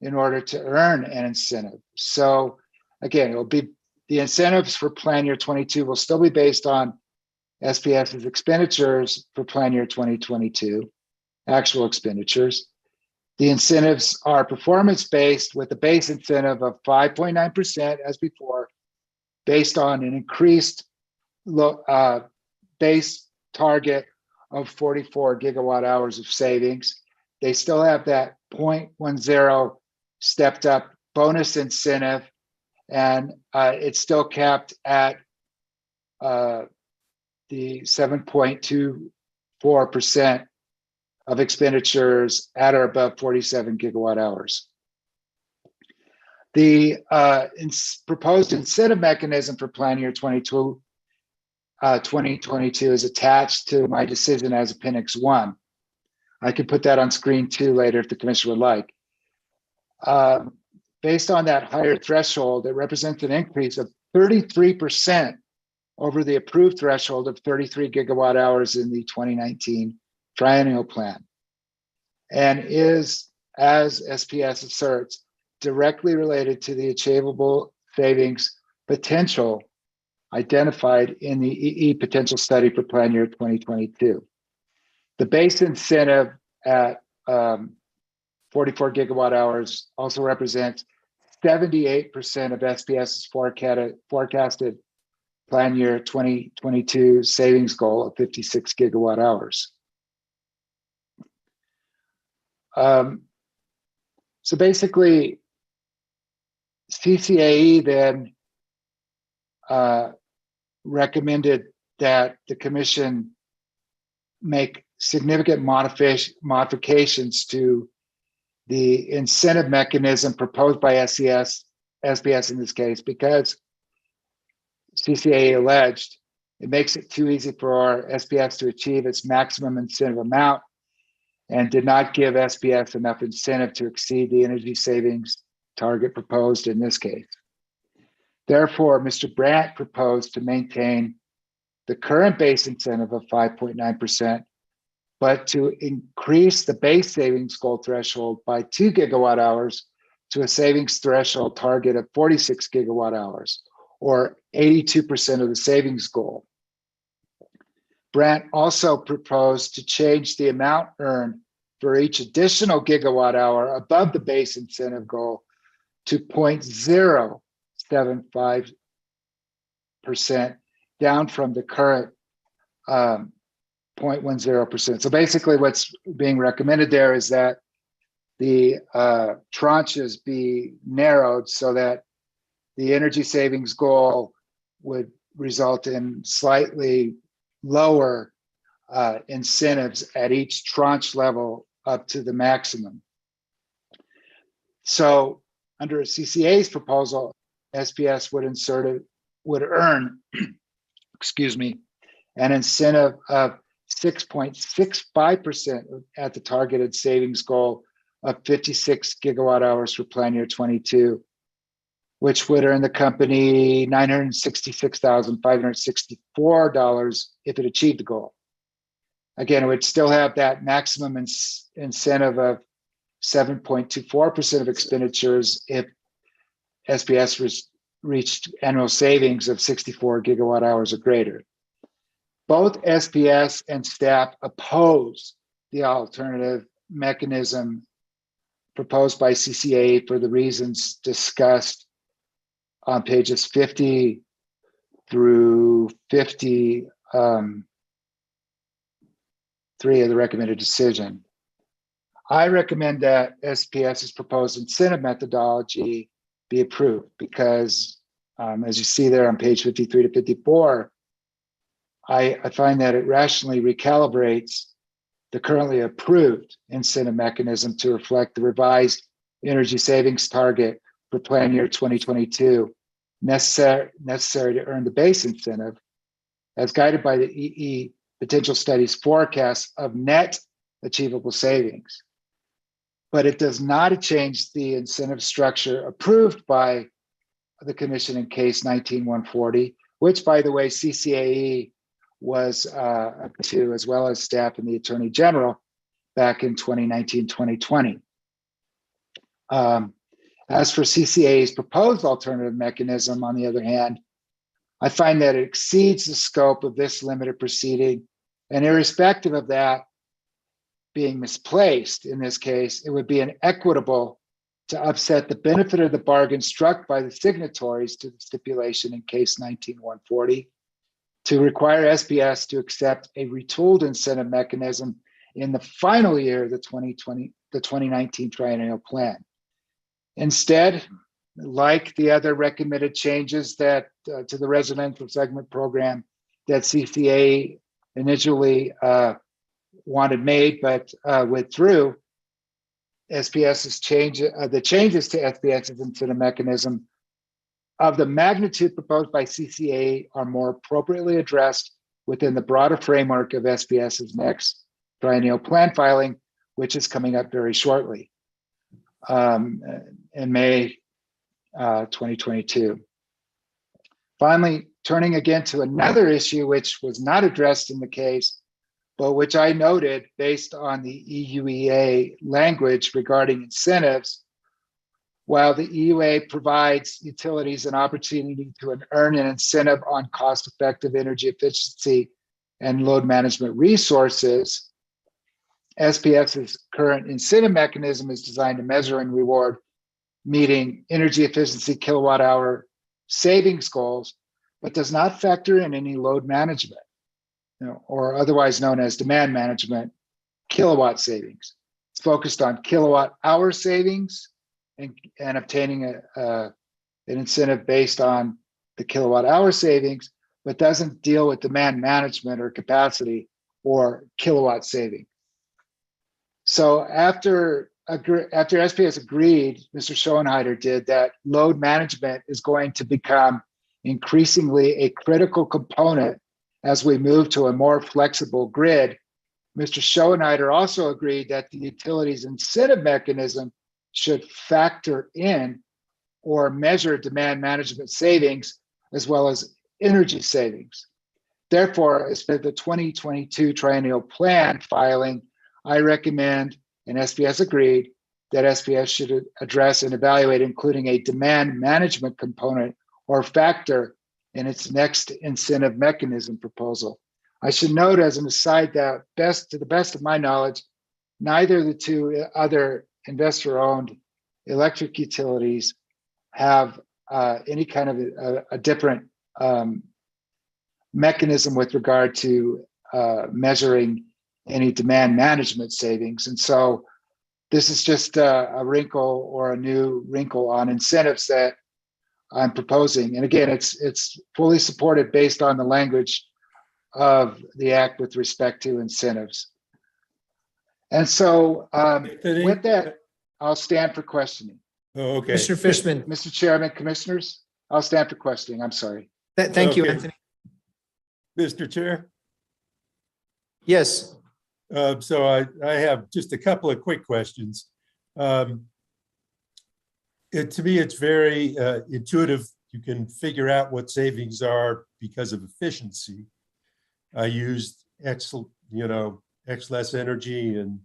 in order to earn an incentive. So again, it will be the incentives for plan year 22 will still be based on SPS's expenditures for plan year 2022, actual expenditures. The incentives are performance-based with a base incentive of 5.9% as before, based on an increased base target of 44 gigawatt hours of savings. They still have that 0.10 stepped up bonus incentive, and it's still capped at the 7.24% of expenditures at or above 47 gigawatt hours. The proposed incentive mechanism for plan year 2022 is attached to my decision as Appendix 1. I could put that on screen too later if the commission would like. Based on that higher threshold, it represents an increase of 33% over the approved threshold of 33 gigawatt hours in the 2019 triennial plan, and is, as SPS asserts, directly related to the achievable savings potential identified in the EE potential study for plan year 2022. The base incentive at 44 gigawatt hours also represents 78% of SPS's forecasted plan year 2022 savings goal of 56 gigawatt hours. So basically, CCAE then recommended that the commission make significant modifications to the incentive mechanism proposed by SPS in this case, because CCAE alleged it makes it too easy for SPS to achieve its maximum incentive amount and did not give SPS enough incentive to exceed the energy savings target proposed in this case. Therefore, Mr. Brandt proposed to maintain the current base incentive of 5.9%, but to increase the base savings goal threshold by 2 gigawatt hours to a savings threshold target of 46 gigawatt hours, or 82% of the savings goal. Brandt also proposed to change the amount earned for each additional gigawatt hour above the base incentive goal to 0.075%, down from the current 0.10%. So basically what's being recommended there is that the tranches be narrowed so that the energy savings goal would result in slightly lower incentives at each tranche level up to the maximum. So under CCA's proposal, SPS would earn, excuse me, an incentive of 6.65% at the targeted savings goal of 56 gigawatt hours for plan year 22, which would earn the company $966,564 if it achieved the goal. Again, it would still have that maximum incentive of 7.24% of expenditures if SPS reached annual savings of 64 gigawatt hours or greater. Both SPS and staff oppose the alternative mechanism proposed by CCA for the reasons discussed on pages 50 through 53 of the recommended decision. I recommend that SPS's proposed incentive methodology be approved because, as you see there on page 53 to 54, I find that it rationally recalibrates the currently approved incentive mechanism to reflect the revised energy savings target for plan year 2022 necessary to earn the base incentive as guided by the EE potential studies forecast of net achievable savings. But it does not change the incentive structure approved by the commission in case 19-140, which, by the way, CCAE was to, as well as staff and the Attorney General back in 2019-2020. As for CCAE's proposed alternative mechanism, on the other hand, I find that it exceeds the scope of this limited proceeding, and irrespective of that being misplaced in this case, it would be inequitable to upset the benefit of the bargain struck by the signatories to the stipulation in case 19-140 to require SPS to accept a retooled incentive mechanism in the final year of the 2019 triennial plan. Instead, like the other recommended changes that to the residential segment program that CCA initially wanted made but withdrew, SPS's the changes to SPS's incentive mechanism of the magnitude proposed by CCA are more appropriately addressed within the broader framework of SPS's next triennial plan filing, which is coming up very shortly in May 2022. Finally, turning again to another issue which was not addressed in the case, but which I noted based on the EUEA language regarding incentives. While the EUA provides utilities an opportunity to earn an incentive on cost-effective energy efficiency and load management resources, SPS's current incentive mechanism is designed to measure and reward meeting energy efficiency kilowatt hour savings goals, but does not factor in any load management, or otherwise known as demand management kilowatt savings. It's focused on kilowatt hour savings and obtaining an incentive based on the kilowatt hour savings, but doesn't deal with demand management or capacity or kilowatt saving. So after SPS agreed, Mr. Schoenheider did, that load management is going to become increasingly a critical component as we move to a more flexible grid, Mr. Schoenheider also agreed that the utilities incentive mechanism should factor in or measure demand management savings as well as energy savings. Therefore, as for the 2022 triennial plan filing, I recommend, and SPS agreed, that SPS should address and evaluate including a demand management component or factor in its next incentive mechanism proposal. I should note as an aside that to the best of my knowledge, neither of the two other investor-owned electric utilities have any kind of a different mechanism with regard to measuring any demand management savings. And so this is just a wrinkle or a new wrinkle on incentives that I'm proposing. And again, it's fully supported based on the language of the act with respect to incentives. And so with that, I'll stand for questioning. Oh, okay. Mr. Fishman. Mr. Chairman, commissioners, I'll stand for questioning. I'm sorry. Thank you, Okay. Anthony. Mr. Chair. Yes. So I have just a couple of quick questions. To me, it's very intuitive. You can figure out what savings are because of efficiency. I used X less energy, and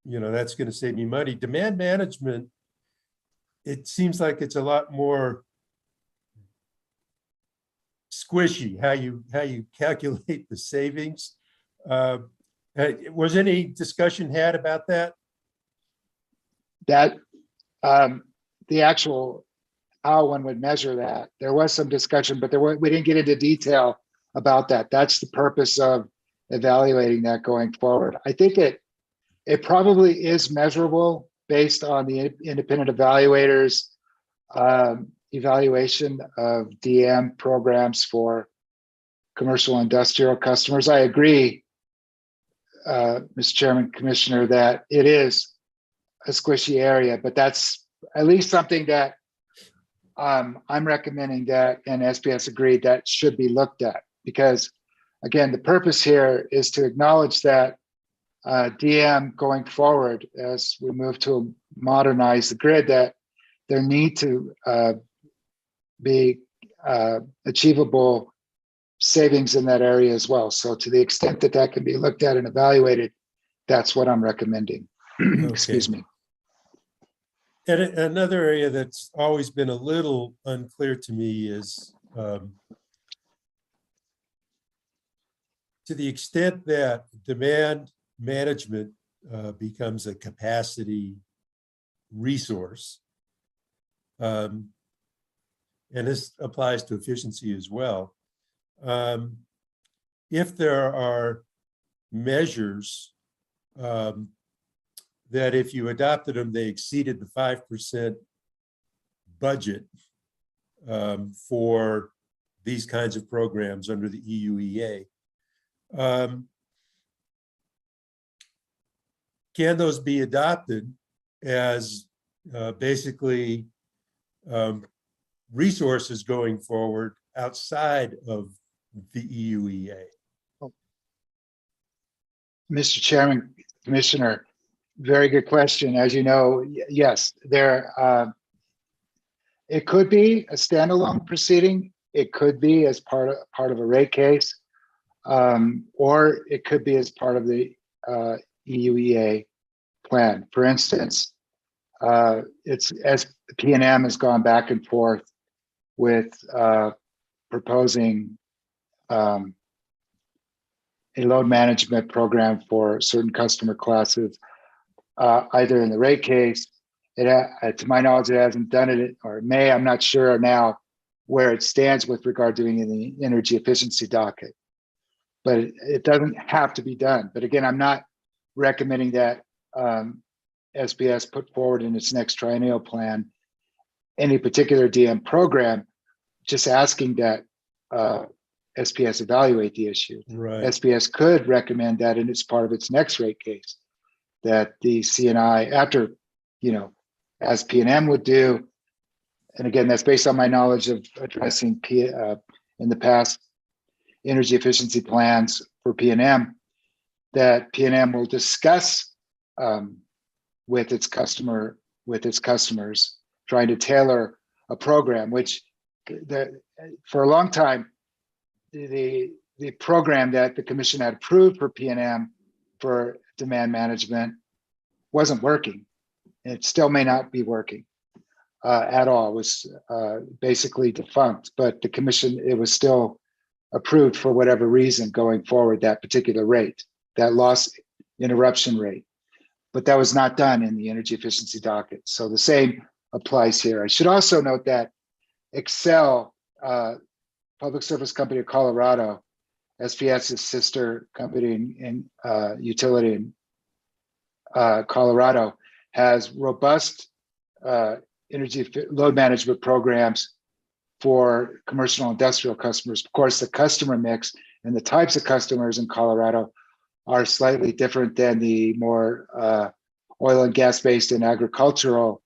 that's going to save me money. Demand management, it seems like it's a lot more squishy how you calculate the savings. Was any discussion had about that? That the actual how one would measure that, there was some discussion, but we didn't get into detail about that. That's the purpose of evaluating that going forward. I think it probably is measurable based on the independent evaluators' evaluation of DM programs for commercial industrial customers. I agree, Mr. Chairman, Commissioner, that it is a squishy area, but that's at least something that I'm recommending that, and SPS agreed, that should be looked at, because again, the purpose here is to acknowledge that DM going forward, as we move to modernize the grid, that there need to be achievable savings in that area as well. So to the extent that that can be looked at and evaluated, that's what I'm recommending. Excuse me. And another area that's always been a little unclear to me is to the extent that demand management becomes a capacity resource, and this applies to efficiency as well. If there are measures that if you adopted them, they exceeded the 5% budget for these kinds of programs under the EUEA, can those be adopted as basically resources going forward outside of the EUEA? Mr. Chairman, Commissioner, very good question. As you know, yes, it could be a standalone proceeding. It could be as part of a rate case, or it could be as part of the EUEA plan. For instance, it's as P&M has gone back and forth with proposing a load management program for certain customer classes, either in the rate case. To my knowledge, it hasn't done it, or it may. I'm not sure now where it stands with regard to doing the energy efficiency docket. But it doesn't have to be done. But again, I'm not recommending that SBS put forward in its next triennial plan any particular DM program, just asking that SPS evaluate the issue. Right. SPS could recommend that in its part of its next rate case, that the CNI, after, as P&M would do, and again, that's based on my knowledge of addressing in the past energy efficiency plans for P&M, that P&M will discuss with its customers, trying to tailor a program, which for a long time, the program that the commission had approved for P&M for demand management wasn't working. It still may not be working at all. It was basically defunct, but the commission, it was still approved for whatever reason going forward, that particular rate, that loss interruption rate. But that was not done in the energy efficiency docket. So the same applies here. I should also note that Excel, Public Service Company of Colorado, SPS's sister company in utility in Colorado, has robust energy load management programs for commercial and industrial customers. Of course, the customer mix and the types of customers in Colorado are slightly different than the more oil and gas based and agricultural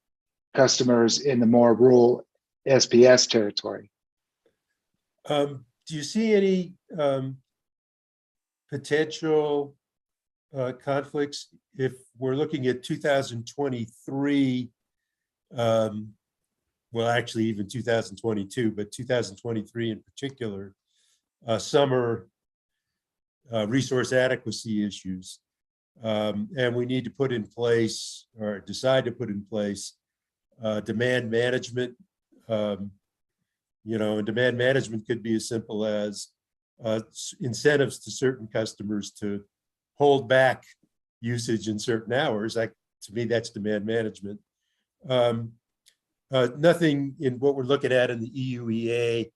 customers in the more rural SPS territory. Do you see any potential conflicts if we're looking at 2023, well, actually even 2022, but 2023 in particular, summer resource adequacy issues, and we need to put in place or decide to put in place demand management. And demand management could be as simple as incentives to certain customers to hold back usage in certain hours. To me, that's demand management. Nothing in what we're looking at in the EUEA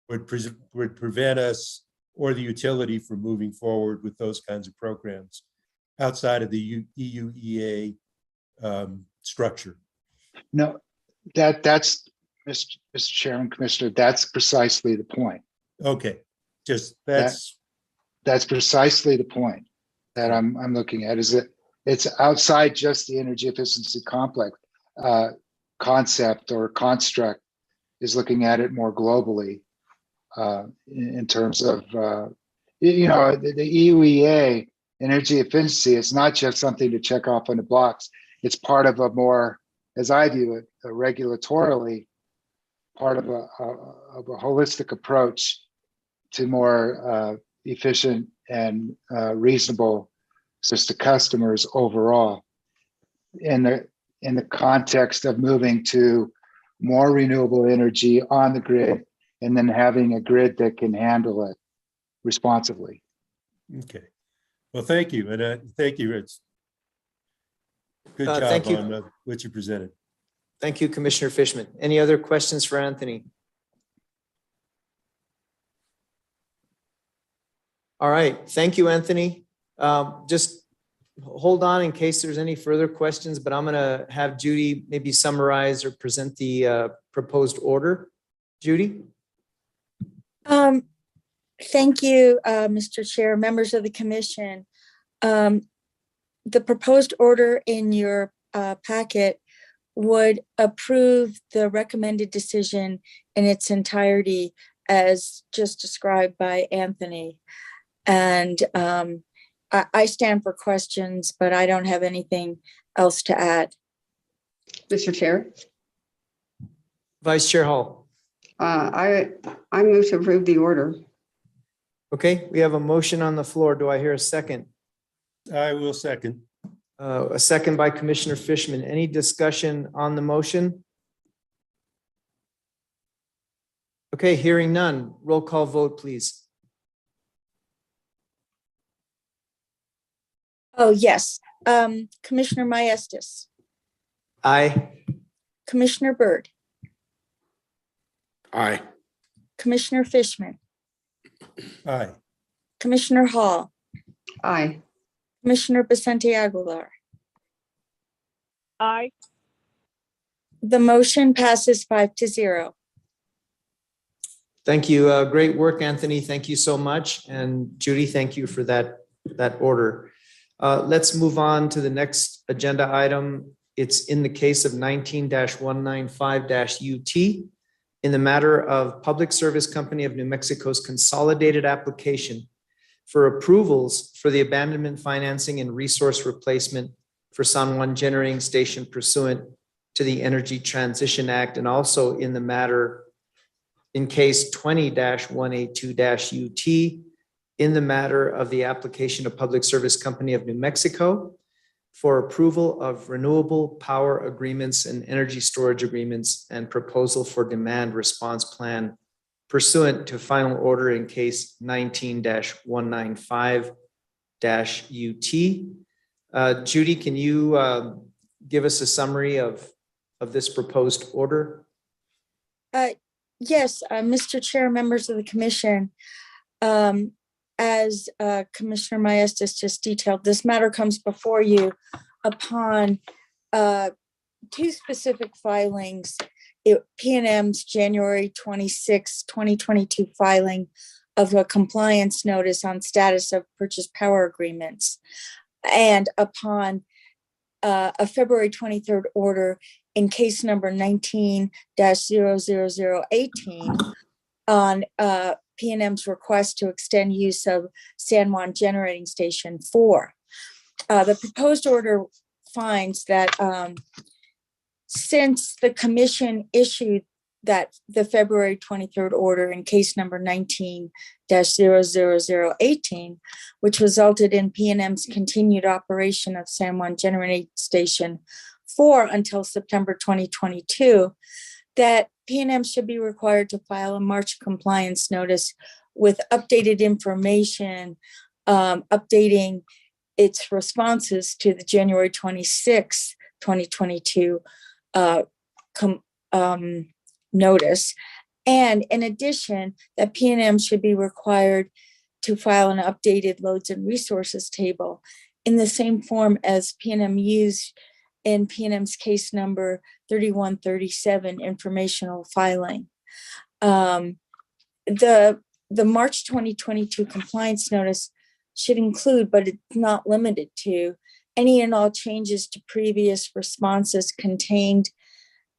would prevent us or the utility from moving forward with those kinds of programs outside of the EUEA structure. No, that's Mr. Chairman, Commissioner, that's precisely the point. Okay, just that's precisely the point that I'm looking at, is that it's outside just the energy efficiency complex concept or construct, is looking at it more globally. in terms of, the EUEA, energy efficiency, is not just something to check off on the box. It's part of a more, as I view it, a regulatorily part of a holistic approach to more efficient and reasonable service to customers overall. In the context of moving to more renewable energy on the grid, and then having a grid that can handle it responsibly. Okay. Well, thank you. And thank you. It's good job thank you. on what you presented. Thank you, Commissioner Fishman. Any other questions for Anthony? All right. Thank you, Anthony. Just hold on in case there's any further questions, but I'm going to have Judy maybe summarize or present the proposed order. Judy? Thank you, Mr. Chair, members of the commission. The proposed order in your packet would approve the recommended decision in its entirety as just described by Anthony. And I stand for questions, but I don't have anything else to add. Mr. Chair, Vice Chair Hall. I move to approve the order. Okay, we have a motion on the floor. Do I hear a second? I will second. A second by Commissioner Fishman. Any discussion on the motion? Okay, hearing none. Roll call vote, please. Oh, yes. Commissioner Maestas, Aye. Commissioner Byrd, Aye. Commissioner Fishman, Aye. Commissioner Hall, Aye. Commissioner Vicente Aguilar. Aye. The motion passes 5-0. Thank you. Great work, Anthony. Thank you so much. And Judy, thank you for that order. Let's move on to the next agenda item. It's in the case of 19-195-UT in the matter of Public Service Company of New Mexico's consolidated application for approvals for the abandonment financing and resource replacement for San Juan Generating Station pursuant to the Energy Transition Act, and also in the matter in case 20-182-UT in the matter of the application of Public Service Company of New Mexico for approval of renewable power agreements and energy storage agreements and proposal for demand response plan pursuant to final order in case 19-195-UT. Judy, can you give us a summary of this proposed order? Yes, Mr. Chair, members of the commission. As Commissioner Maestas just detailed, this matter comes before you upon two specific filings. PNM's January 26, 2022 filing of a compliance notice on status of purchase power agreements, and upon a February 23rd order in case number 19-00018 on PNM's request to extend use of San Juan Generating Station 4. The proposed order finds that since the commission issued the February 23rd order in case number 19-00018, which resulted in PNM's continued operation of San Juan Generating Station 4 until September 2022, that PNM should be required to file a March compliance notice with updated information, updating its responses to the January 26, 2022 notice. And in addition, that PNM should be required to file an updated loads and resources table in the same form as PNM used in PNM's case number 3137 informational filing. The March 2022 compliance notice should include, but it's not limited to, any and all changes to previous responses contained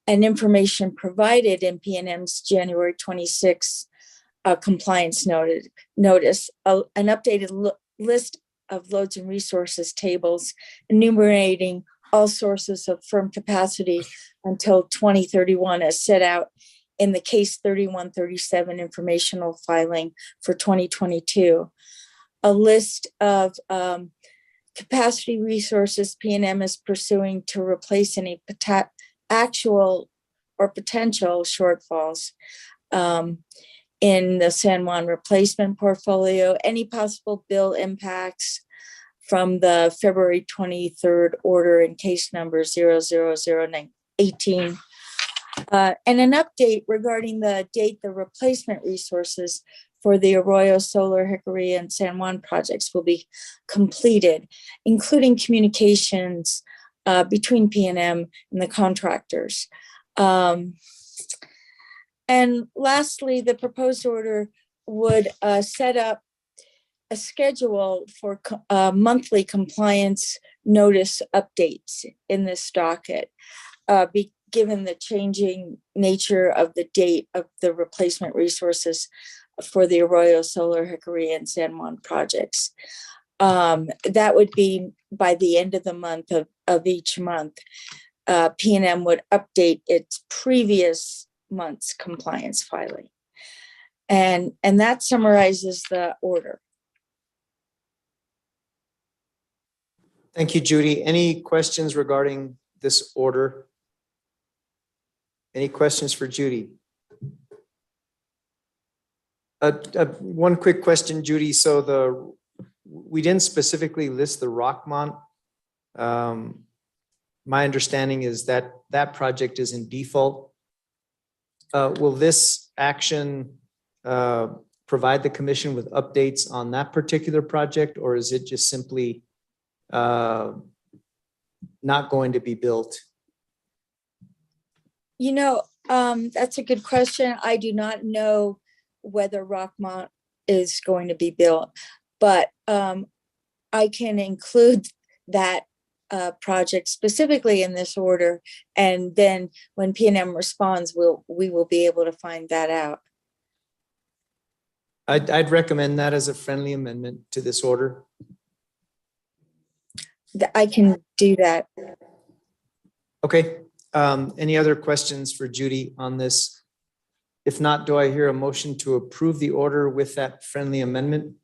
and information provided in PNM's January 26 compliance notice, an updated list of loads and resources tables enumerating all sources of firm capacity until 2031 as set out in the case 3137 informational filing for 2022. A list of capacity resources P&M is pursuing to replace any actual or potential shortfalls in the San Juan replacement portfolio, any possible bill impacts from the February 23rd order in case number 000918, and an update regarding the date the replacement resources for the Arroyo Solar, Hickory, and San Juan projects will be completed, including communications between P&M and the contractors. And lastly, the proposed order would set up a schedule for monthly compliance notice updates in this docket, given the changing nature of the date of the replacement resources for the Arroyo Solar, Hickory, and San Juan projects. That would be by the end of the month of each month. P&M would update its previous month's compliance filing. And that summarizes the order. Thank you, Judy. Any questions regarding this order? Any questions for Judy? One quick question, Judy. So we didn't specifically list the Rockmont. My understanding is that that project is in default. Will this action provide the commission with updates on that particular project, or is it just simply not going to be built? You know, that's a good question. I do not know whether Rockmont is going to be built, but I can include that project specifically in this order, and then when P&M responds, we will be able to find that out. I'd recommend that as a friendly amendment to this order. I can do that. Okay. Any other questions for Judy on this? If not, do I hear a motion to approve the order with that friendly amendment?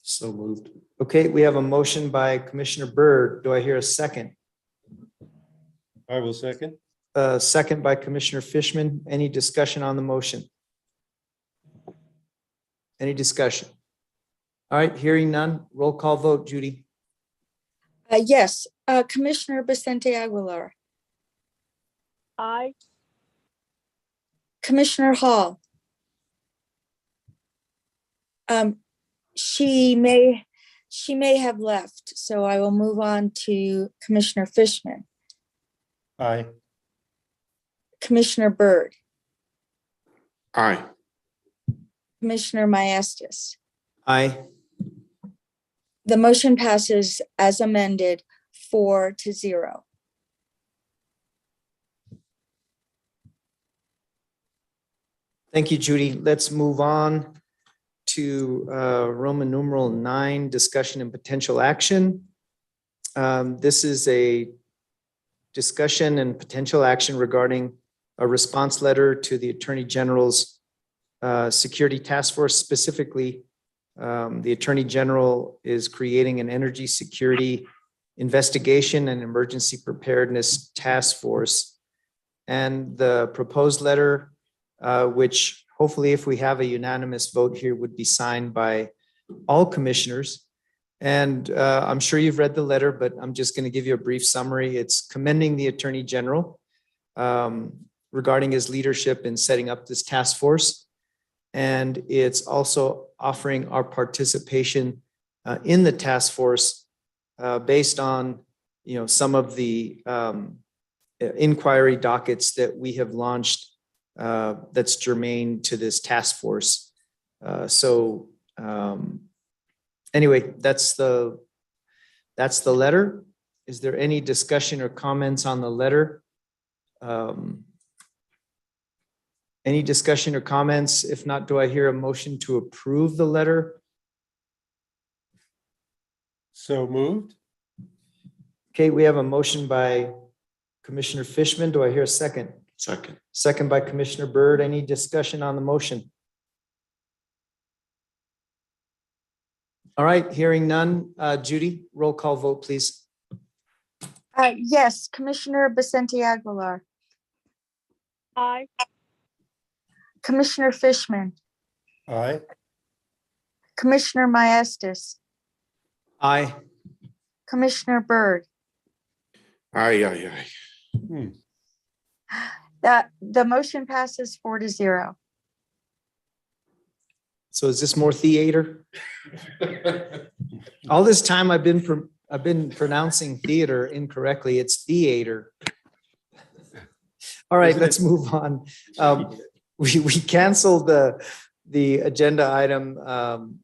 So moved. Okay, we have a motion by Commissioner Byrd. Do I hear a second? I will second. Second by Commissioner Fishman. Any discussion on the motion? Any discussion? All right, hearing none. Roll call vote, Judy. Yes, Commissioner Vicente Aguilar. Aye. Commissioner Hall. She may have left, so I will move on to Commissioner Fishman. Aye. Commissioner Byrd. Aye. Commissioner Maestas. Aye. The motion passes as amended 4-0. Thank you, Judy. Let's move on to Roman numeral 9, discussion and potential action. This is a discussion and potential action regarding a response letter to the Attorney General's Security Task Force. Specifically, the Attorney General is creating an energy security investigation and emergency preparedness task force. And the proposed letter, which hopefully if we have a unanimous vote here, would be signed by all commissioners. And I'm sure you've read the letter, but I'm just going to give you a brief summary. It's commending the Attorney General regarding his leadership in setting up this task force. And it's also offering our participation in the task force based on, some of the inquiry dockets that we have launched that's germane to this task force. Anyway, that's the letter. Is there any discussion or comments on the letter? Any discussion or comments? If not, do I hear a motion to approve the letter? So moved. Okay, we have a motion by Commissioner Fishman. Do I hear a second? Second. Second by Commissioner Byrd. Any discussion on the motion? All right, hearing none. Judy, roll call vote, please. Yes, Commissioner Vicente Aguilar, aye, Commissioner Fishman, Aye. Commissioner Maestas, Aye. Commissioner Byrd. Aye, aye, aye. That the motion passes 4-0. So is this more theater? All this time I've been pronouncing theater incorrectly. It's theater. All right, Isn't let's it? move on. We canceled the agenda item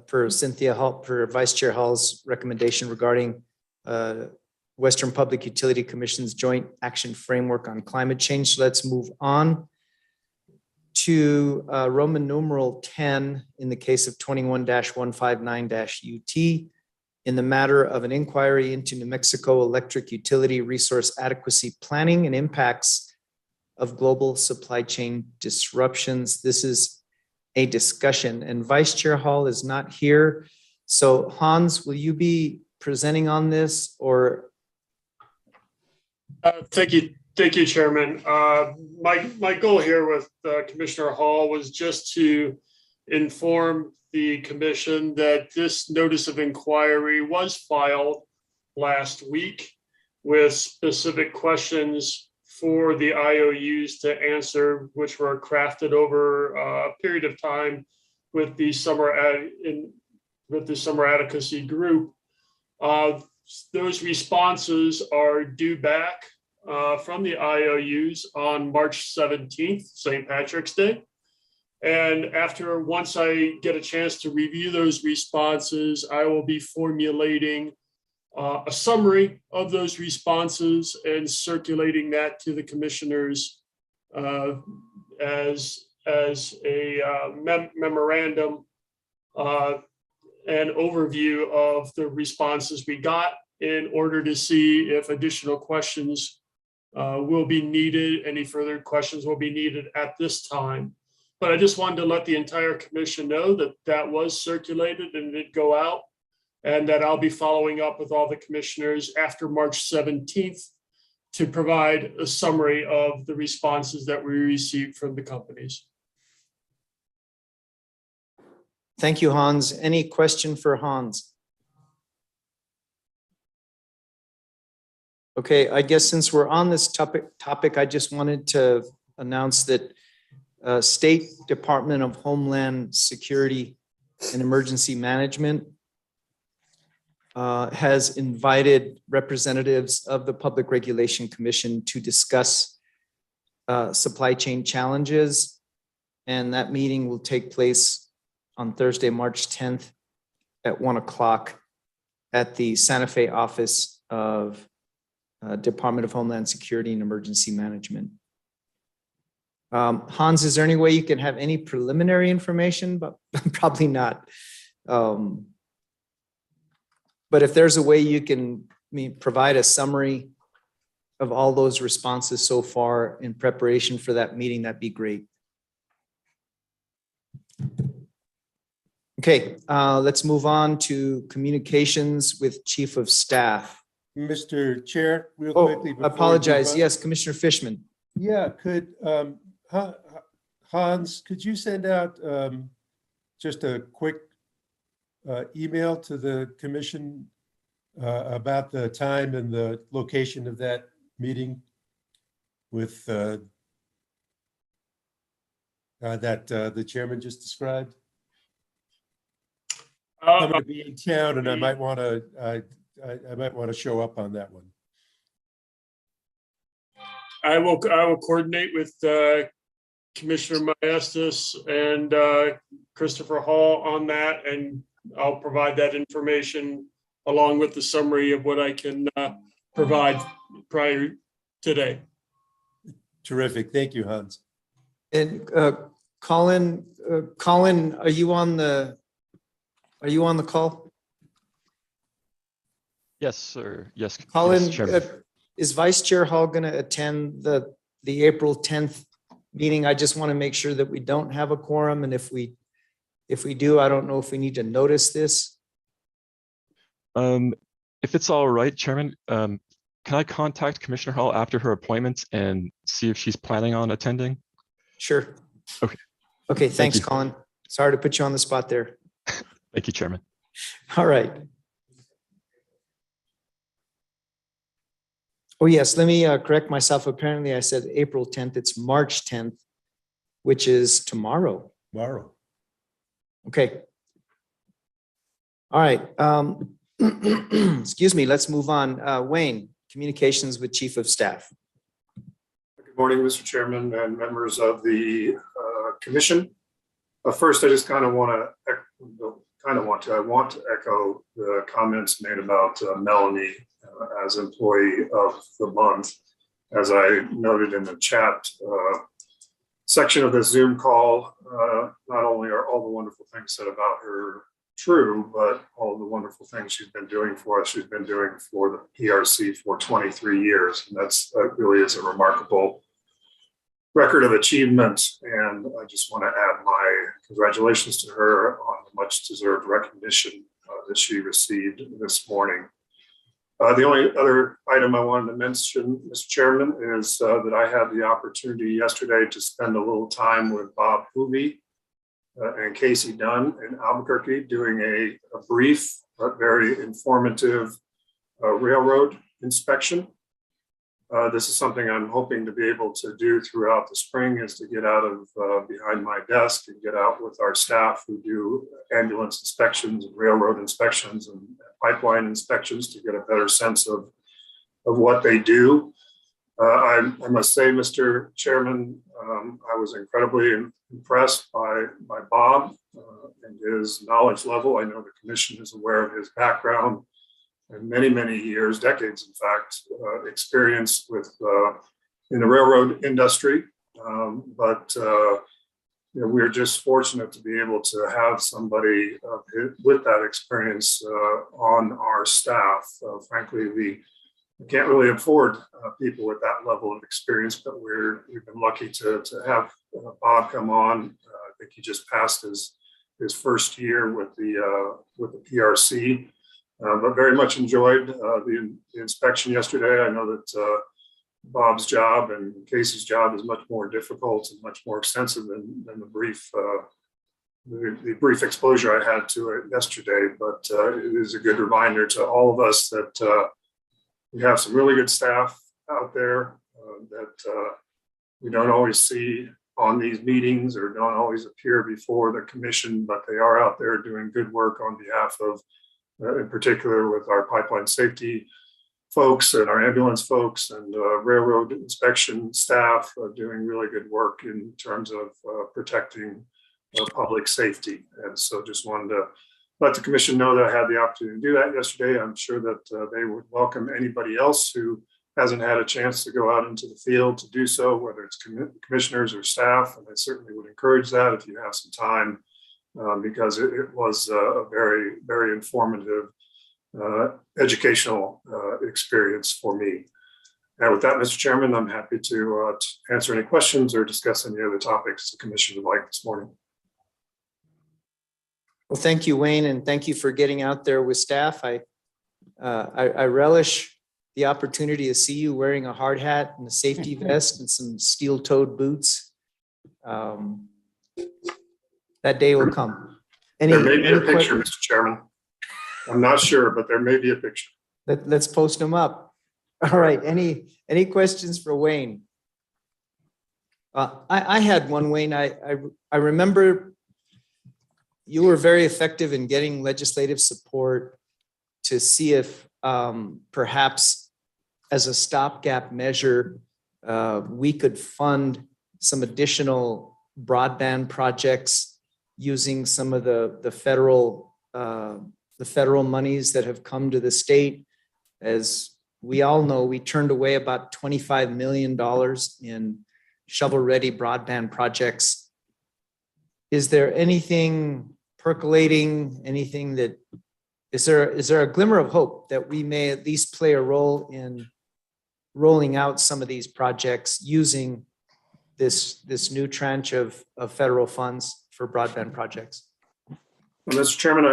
per Cynthia Hall, per Vice Chair Hall's recommendation regarding Western Public Utility Commission's Joint Action Framework on Climate Change. So let's move on to Roman numeral 10 in the case of 21-159-UT in the matter of an inquiry into New Mexico electric utility resource adequacy planning and impacts of global supply chain disruptions. This is a discussion, and Vice Chair Hall is not here. So Hans, will you be presenting on this, or? Thank you, Chairman. My goal here with Commissioner Hall was just to inform the commission that this notice of inquiry was filed last week with specific questions for the IOUs to answer, which were crafted over a period of time with the summer advocacy group. Those responses are due back from the IOUs on March 17th, St. Patrick's Day. And once I get a chance to review those responses, I will be formulating a summary of those responses and circulating that to the commissioners as a memorandum and overview of the responses we got in order to see if additional questions will be needed, any further questions will be needed at this time. But I just wanted to let the entire commission know that that was circulated and did go out, and that I'll be following up with all the commissioners after March 17th to provide a summary of the responses that we received from the companies. Thank you, Hans. Any question for Hans? Okay, I guess since we're on this topic, I just wanted to announce that State Department of Homeland Security and Emergency Management has invited representatives of the Public Regulation Commission to discuss supply chain challenges. And that meeting will take place on Thursday, March 10th at 1 o'clock at the Santa Fe office of Department of Homeland Security and Emergency Management. Hans, is there any way you can have any preliminary information? But probably not. But if there's a way you can provide a summary of all those responses so far in preparation for that meeting, that'd be great. Okay, let's move on to communications with Chief of Staff. Mr. Chair, real Oh, quickly. before we apologize. move on. Yes, Commissioner Fishman. Yeah, could, Hans, could you send out just a quick email to the commission about the time and the location of that meeting with that the chairman just described? I'm going to be in town, and I might want to show up on that one. I will coordinate with Commissioner Maestas and Christopher Hall on that, and I'll provide that information along with the summary of what I can provide prior today. Terrific. Thank you, Hans. And Colin, are you on the call? Yes, sir. Yes, Colin, yes, Chairman. is Vice Chair Hall going to attend the April 10th meeting? I just want to make sure that we don't have a quorum, and if we do, I don't know if we need to notice this. If it's all right, Chairman, can I contact Commissioner Hall after her appointment and see if she's planning on attending? Sure. Okay. Okay, thanks, you. Colin. Sorry to put you on the spot there. Thank you, Chairman. All right. Oh, yes, let me correct myself. Apparently I said April 10th. It's March 10th, which is tomorrow. Tomorrow. Okay. All right. Excuse me, let's move on. Wayne, communications with Chief of Staff. Good morning, Mr. Chairman and members of the commission. First, I just I want to echo the comments made about Melanie as employee of the month. As I noted in the chat section of the Zoom call, not only are all the wonderful things said about her true, but all the wonderful things she's been doing for us. She's been doing for the PRC for 23 years. And that really is a remarkable record of achievement. And I just want to add my congratulations to her on the much deserved recognition that she received this morning. The only other item I wanted to mention, Mr. Chairman, is that I had the opportunity yesterday to spend a little time with Bob Hoovey and Casey Dunn in Albuquerque doing a brief but very informative railroad inspection. This is something I'm hoping to be able to do throughout the spring, is to get out of behind my desk and get out with our staff who do ambulance inspections and railroad inspections and pipeline inspections to get a better sense of what they do. I must say, Mr. Chairman, I was incredibly impressed by Bob and his knowledge level. I know the commission is aware of his background and many, many years, decades, in fact, experience with in the railroad industry. We're just fortunate to be able to have somebody with that experience on our staff. Frankly, we can't really afford people with that level of experience, but we've been lucky to have Bob come on. I think he just passed his first year with the PRC, but very much enjoyed the inspection yesterday. I know that Bob's job and Casey's job is much more difficult and much more extensive than the brief exposure I had to it yesterday. But it is a good reminder to all of us that we have some really good staff out there that we don't always see on these meetings or don't always appear before the commission, but they are out there doing good work on behalf of, in particular with our pipeline safety folks and our ambulance folks and railroad inspection staff doing really good work in terms of protecting public safety. And so just wanted to let the commission know that I had the opportunity to do that yesterday. I'm sure that they would welcome anybody else who hasn't had a chance to go out into the field to do so, whether it's commissioners or staff. And I certainly would encourage that if you have some time, because it was a very, very informative educational experience for me. And with that, Mr. Chairman, I'm happy to answer any questions or discuss any other topics the commission would like this morning. Well, thank you, Wayne, and thank you for getting out there with staff. I relish the opportunity to see you wearing a hard hat and a safety vest and some steel-toed boots. That day will come. There may be a picture, Mr. Chairman. I'm not sure, but there may be a picture. Let's post them up. All right. Any questions for Wayne? I had one, Wayne. I remember you were very effective in getting legislative support to see if perhaps as a stopgap measure, we could fund some additional broadband projects using some of the federal monies that have come to the state. As we all know, we turned away about $25 million in shovel-ready broadband projects. Is there anything percolating, anything that, is there a glimmer of hope that we may at least play a role in rolling out some of these projects using this new tranche of federal funds for broadband projects? Well, Mr. Chairman,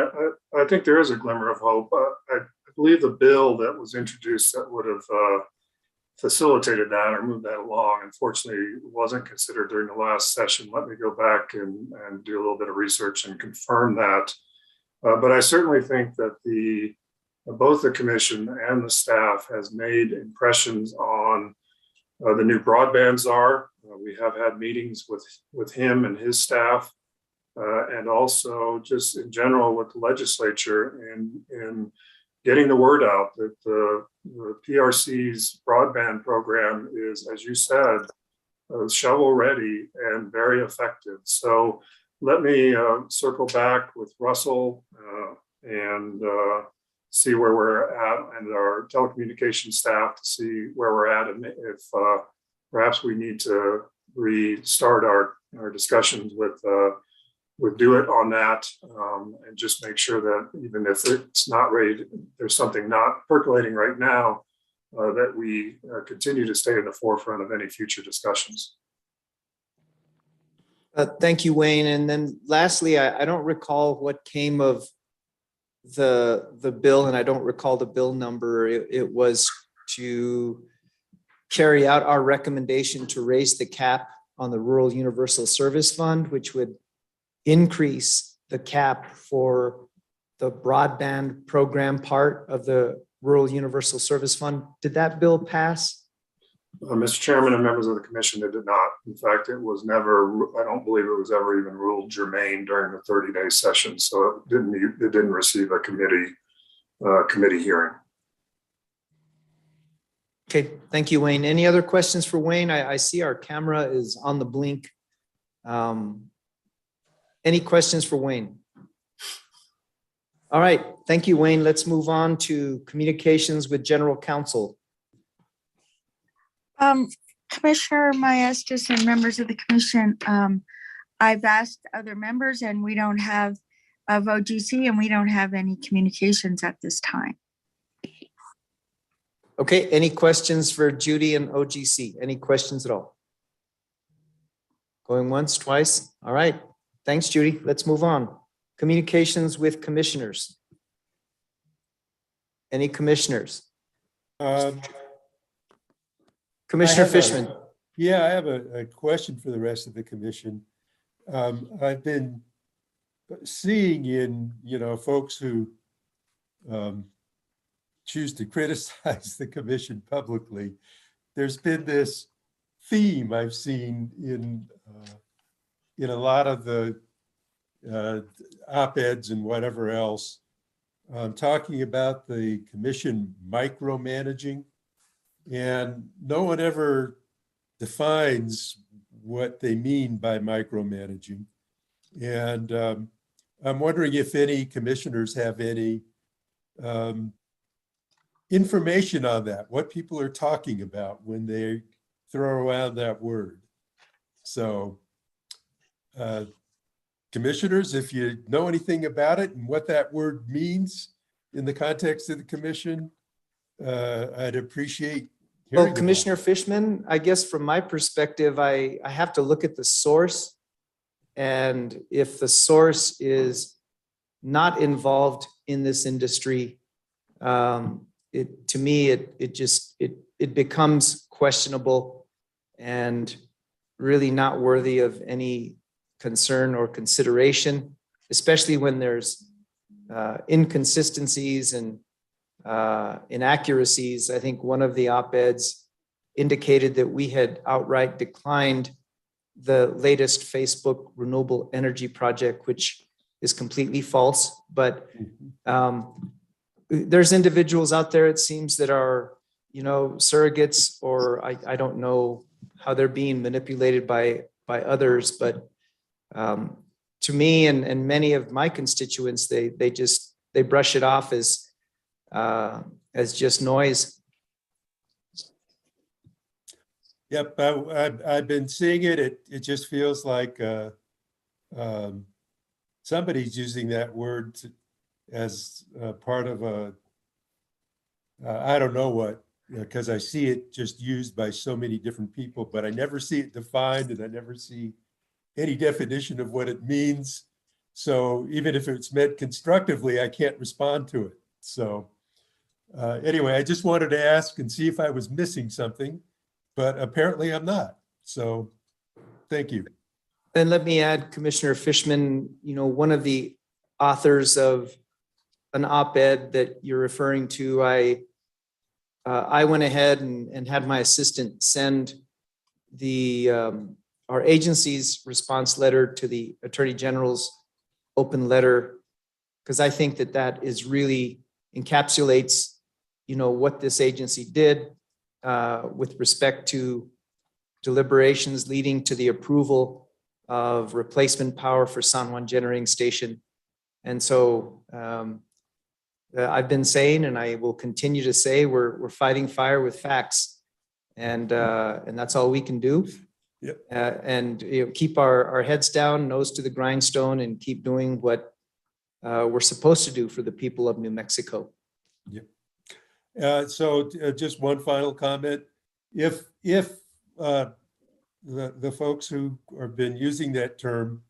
I think there is a glimmer of hope. I believe the bill that was introduced that would have facilitated that or moved that along, unfortunately, wasn't considered during the last session. Let me go back and do a little bit of research and confirm that. But I certainly think that both the commission and the staff has made impressions on the new broadband czar. We have had meetings with him and his staff, and also just in general with the legislature in getting the word out that the PRC's broadband program is, as you said, shovel ready and very effective. So let me circle back with Russell and see where we're at, and our telecommunications staff to see where we're at, and if perhaps we need to restart our discussions with Do It on that, and just make sure that even if it's not ready, there's something not percolating right now, that we continue to stay in the forefront of any future discussions. Thank you, Wayne. And then lastly, I don't recall what came of the bill, and I don't recall the bill number. It was to carry out our recommendation to raise the cap on the Rural Universal Service Fund, which would increase the cap for the broadband program part of the Rural Universal Service Fund. Did that bill pass? Mr. Chairman and members of the commission, it did not. In fact, it was never, I don't believe it was ever even ruled germane during the 30-day session. So it didn't receive a committee hearing. Okay, thank you, Wayne. Any other questions for Wayne? I see our camera is on the blink. Any questions for Wayne? All right, thank you, Wayne. Let's move on to communications with General Counsel. Commissioner Maestas and members of the commission, I've asked other members and we don't have of OGC and we don't have any communications at this time. Okay, any questions for Judy and OGC? Any questions at all? Going once, twice? All right, thanks, Judy. Let's move on. Communications with commissioners. Any commissioners? Commissioner Fishman. I have a question for the rest of the commission. I've been seeing in, folks who choose to criticize the commission publicly, there's been this theme I've seen in a lot of the op-eds and whatever else, talking about the commission micromanaging. And no one ever defines what they mean by micromanaging. And I'm wondering if any commissioners have any information on that, what people are talking about when they throw around that word. So commissioners, if you know anything about it and what that word means in the context of the commission, I'd appreciate hearing. Well, Commissioner Fishman, I guess from my perspective, I have to look at the source. And if the source is not involved in this industry, to me, it becomes questionable and really not worthy of any concern or consideration, especially when there's inconsistencies and inaccuracies. I think one of the op-eds indicated that we had outright declined the latest Facebook renewable energy project, which is completely false. But there's individuals out there, it seems, that are, surrogates, or I don't know how they're being manipulated by others. But to me and many of my constituents, they brush it off as just noise. Yep, I've been seeing it. It just feels like somebody's using that word as part of a, I don't know what, because I see it just used by so many different people, but I never see it defined and I never see any definition of what it means. So even if it's meant constructively, I can't respond to it. So anyway, I just wanted to ask and see if I was missing something, but apparently I'm not. So thank you. And let me add, Commissioner Fishman, one of the authors of an op-ed that you're referring to, I went ahead and had my assistant send our agency's response letter to the Attorney General's open letter, because I think that is really encapsulates, what this agency did with respect to deliberations leading to the approval of replacement power for San Juan Generating Station. And so I've been saying, and I will continue to say, we're fighting fire with facts, and that's all we can do. Yep. And keep our heads down, nose to the grindstone, and keep doing what we're supposed to do for the people of New Mexico. Yep. So just one final comment. If the folks who have been using that term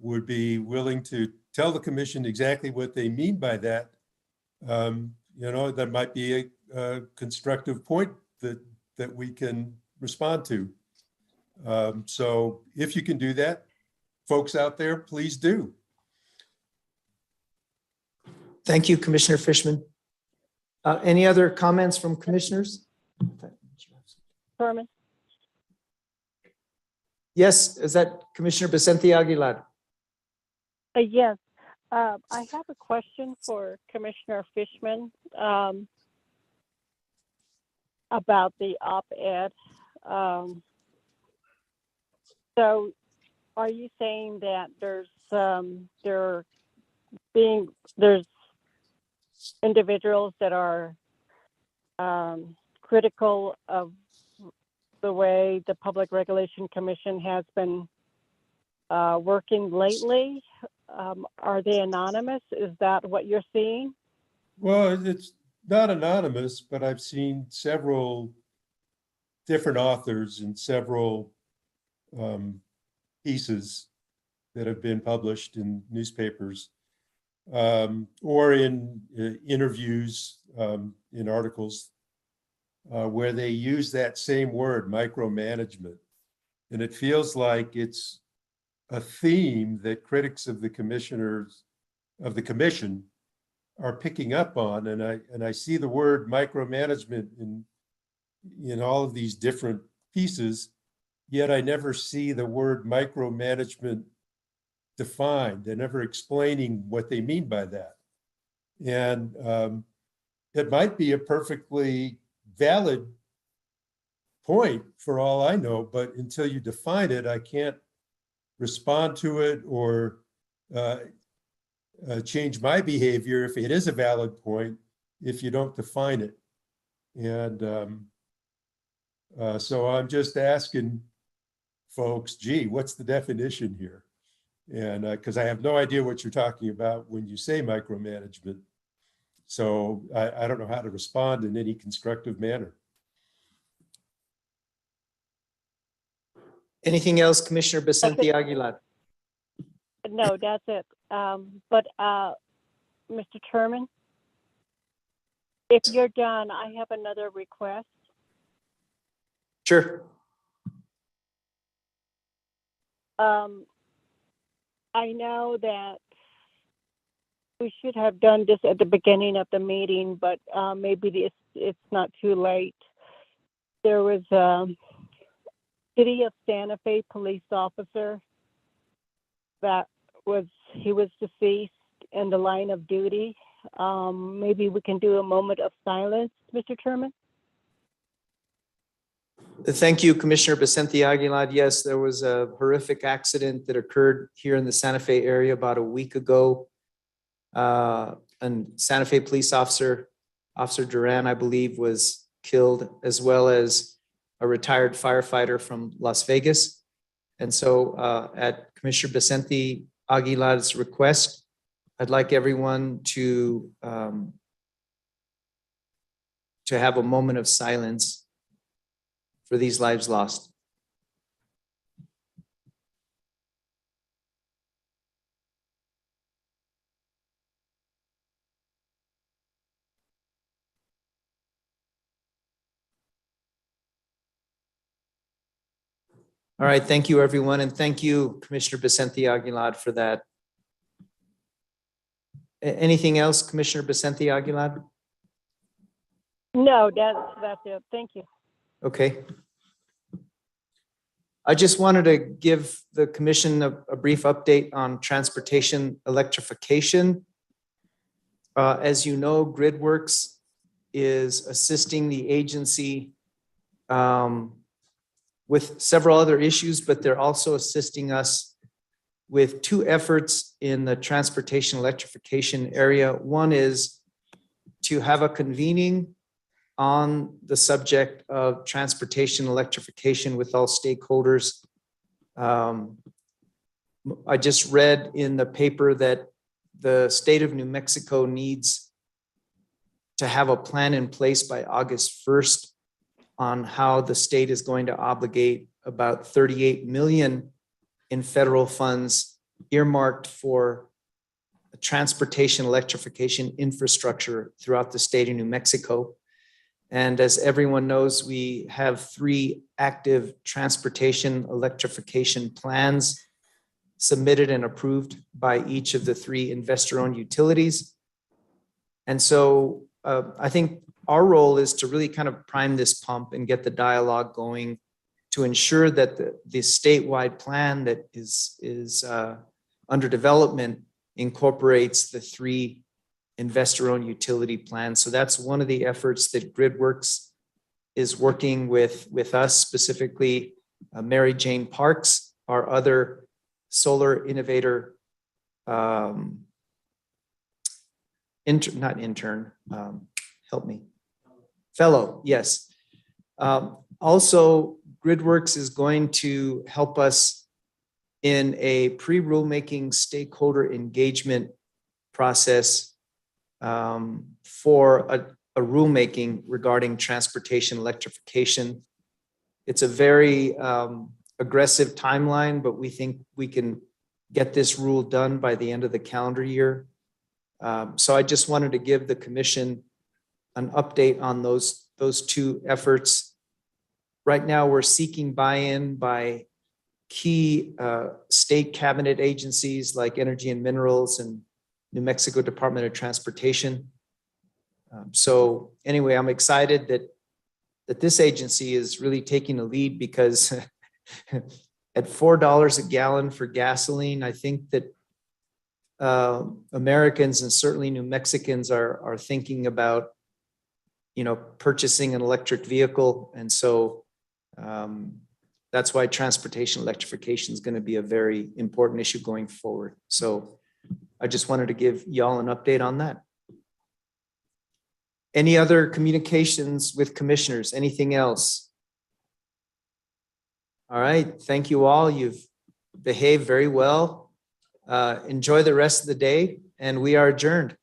would be willing to tell the commission exactly what they mean by that, that might be a constructive point that we can respond to. So if you can do that, folks out there, please do. Thank you, Commissioner Fishman. Any other comments from commissioners? Herman. Yes, is that Commissioner Vicente Aguilar? Yes, I have a question for Commissioner Fishman about the op-ed. So are you saying that there's individuals that are critical of the way the Public Regulation Commission has been working lately? Are they anonymous? Is that what you're seeing? Well, it's not anonymous, but I've seen several different authors and several pieces that have been published in newspapers or in interviews, in articles where they use that same word, micromanagement. And it feels like it's a theme that critics of the commission are picking up on. And I see the word micromanagement in all of these different pieces, yet I never see the word micromanagement defined. They're never explaining what they mean by that. And it might be a perfectly valid point for all I know, but until you define it, I can't respond to it or change my behavior if it is a valid point if you don't define it. And so I'm just asking folks, gee, what's the definition here? And because I have no idea what you're talking about when you say micromanagement. So I don't know how to respond in any constructive manner. Anything else, Commissioner Vicente Aguilar? No, that's it. But Mr. Chairman, if you're done, I have another request. Sure. I know that we should have done this at the beginning of the meeting, but maybe it's not too late. There was a City of Santa Fe police officer he was deceased in the line of duty. Maybe we can do a moment of silence, Mr. Chairman. Thank you, Commissioner Vicente Aguilar. Yes, there was a horrific accident that occurred here in the Santa Fe area about a week ago. And Santa Fe police officer, Officer Duran, I believe, was killed, as well as a retired firefighter from Las Vegas. And so at Commissioner Vicente Aguilar's request, I'd like everyone to have a moment of silence for these lives lost. All right, thank you, everyone, and thank you, Commissioner Vicente Aguilar, for that. Anything else, Commissioner Vicente Aguilar? No, that's it. Thank you. Okay. I just wanted to give the commission a brief update on transportation electrification. As you know, GridWorks is assisting the agency with several other issues, but they're also assisting us with two efforts in the transportation electrification area. One is to have a convening on the subject of transportation electrification with all stakeholders. I just read in the paper that the state of New Mexico needs to have a plan in place by August 1st on how the state is going to obligate about 38 million in federal funds earmarked for transportation electrification infrastructure throughout the state of New Mexico. And as everyone knows, we have 3 active transportation electrification plans submitted and approved by each of the 3 investor-owned utilities. And so I think our role is to really kind of prime this pump and get the dialogue going to ensure that the statewide plan that is under development incorporates the 3 investor-owned utility plans. So that's one of the efforts that GridWorks is working with us, specifically Mary Jane Parks, our other solar innovator, help me, fellow, yes. Also, GridWorks is going to help us in a pre-rulemaking stakeholder engagement process for a rulemaking regarding transportation electrification. It's a very aggressive timeline, but we think we can get this rule done by the end of the calendar year. So I just wanted to give the commission an update on those 2 efforts. Right now, we're seeking buy-in by key state cabinet agencies like Energy and Minerals and New Mexico Department of Transportation. So anyway, I'm excited that this agency is really taking a lead, because at $4 a gallon for gasoline, I think that Americans and certainly New Mexicans are thinking about, purchasing an electric vehicle. And so that's why transportation electrification is going to be a very important issue going forward. So I just wanted to give y'all an update on that. Any other communications with commissioners? Anything else? All right. Thank you all. You've behaved very well. Enjoy the rest of the day, and we are adjourned.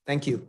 Thank you.